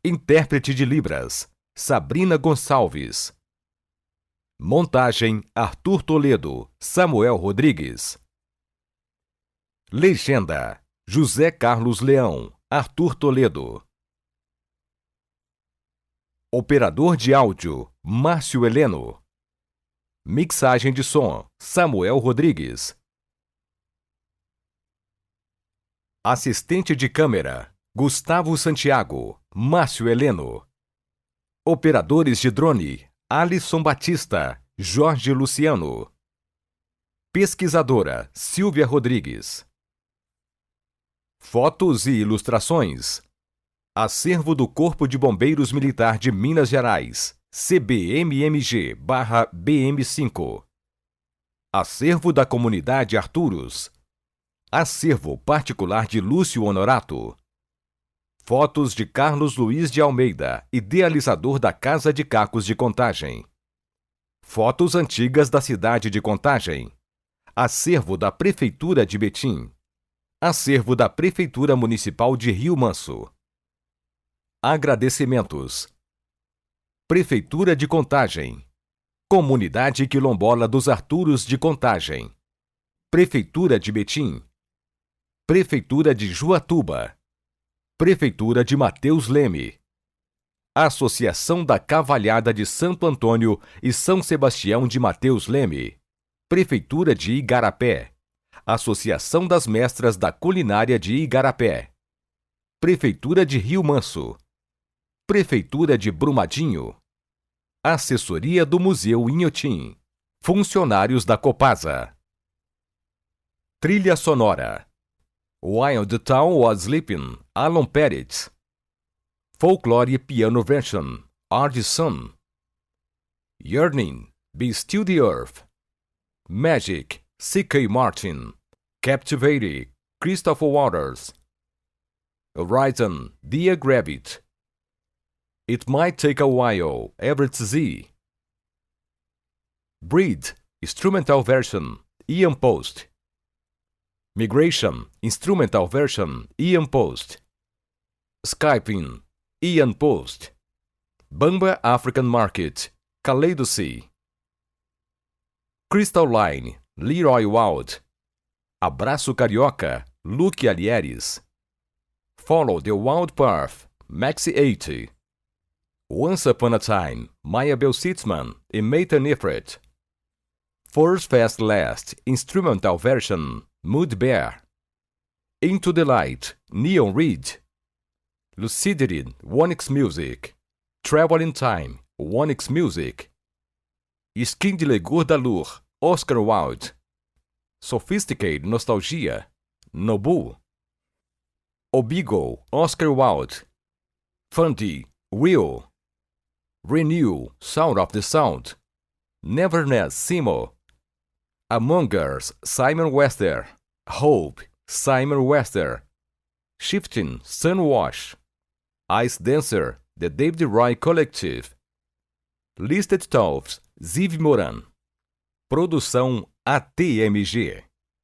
Intérprete de Libras: Sabrina Gonçalves. Montagem: Arthur Toledo, Samuel Rodrigues. Legenda: José Carlos Leão, Arthur Toledo. Operador de áudio: Márcio Heleno. Mixagem de som: Samuel Rodrigues. Assistente de câmera: Gustavo Santiago, Márcio Heleno. Operadores de drone: Alisson Batista Jorge Luciano. Pesquisadora Silvia Rodrigues. Fotos e ilustrações. Acervo do Corpo de Bombeiros Militar de Minas Gerais, CBMMG/BM5. Acervo da Comunidade Arturos. Acervo particular de Lúcio Honorato. Fotos de Carlos Luiz de Almeida, idealizador da Casa de Cacos de Contagem. Fotos antigas da cidade de Contagem. Acervo da Prefeitura de Betim. Acervo da Prefeitura Municipal de Rio Manso. Agradecimentos. Prefeitura de Contagem. Comunidade Quilombola dos Arturos de Contagem. Prefeitura de Betim. Prefeitura de Juatuba. Prefeitura de Mateus Leme. Associação da Cavalhada de Santo Antônio e São Sebastião de Mateus Leme. Prefeitura de Igarapé. Associação das Mestras da Culinária de Igarapé. Prefeitura de Rio Manso. Prefeitura de Brumadinho. Assessoria do Museu Inhotim. Funcionários da Copasa. Trilha sonora. While the Town Was Sleeping, Alan Pettit. Folklore Piano Version, Ard Sun. Yearning, Be Still the Earth. Magic, C.K. Martin. Captivated, Christopher Waters. Horizon, Dia Grabbit. It Might Take a While, Everett Z. Breed, Instrumental Version, Ian Post. Migration, Instrumental Version, Ian Post. Skyping, Ian Post. Bamba African Market, Kaleidosi. Crystal Line, Leroy Wild. Abraço Carioca, Luke Alieres. Follow the Wild Path, Maxi 80. Once Upon a Time, Maya Bel Sitzman e Meita Nifret. First Fast Last, Instrumental Version, Mood Bear. Into the Light, Neon Reed. Lucidity, Onyx Music. Travel in Time, Onyx Music. Skin de Legur da Lur, Oscar Wilde. Sophisticated Nostalgia, Nobu. Obigo, Oscar Wilde. Fundy, Will. Renew, Sound of the Sound. Neverness, Simo. Among Us, Simon Wester. Hope, Simon Wester. Shifting, Sunwash. Ice Dancer, The David Roy Collective. Listed Toffs, Ziv Moran. Produção ATMG.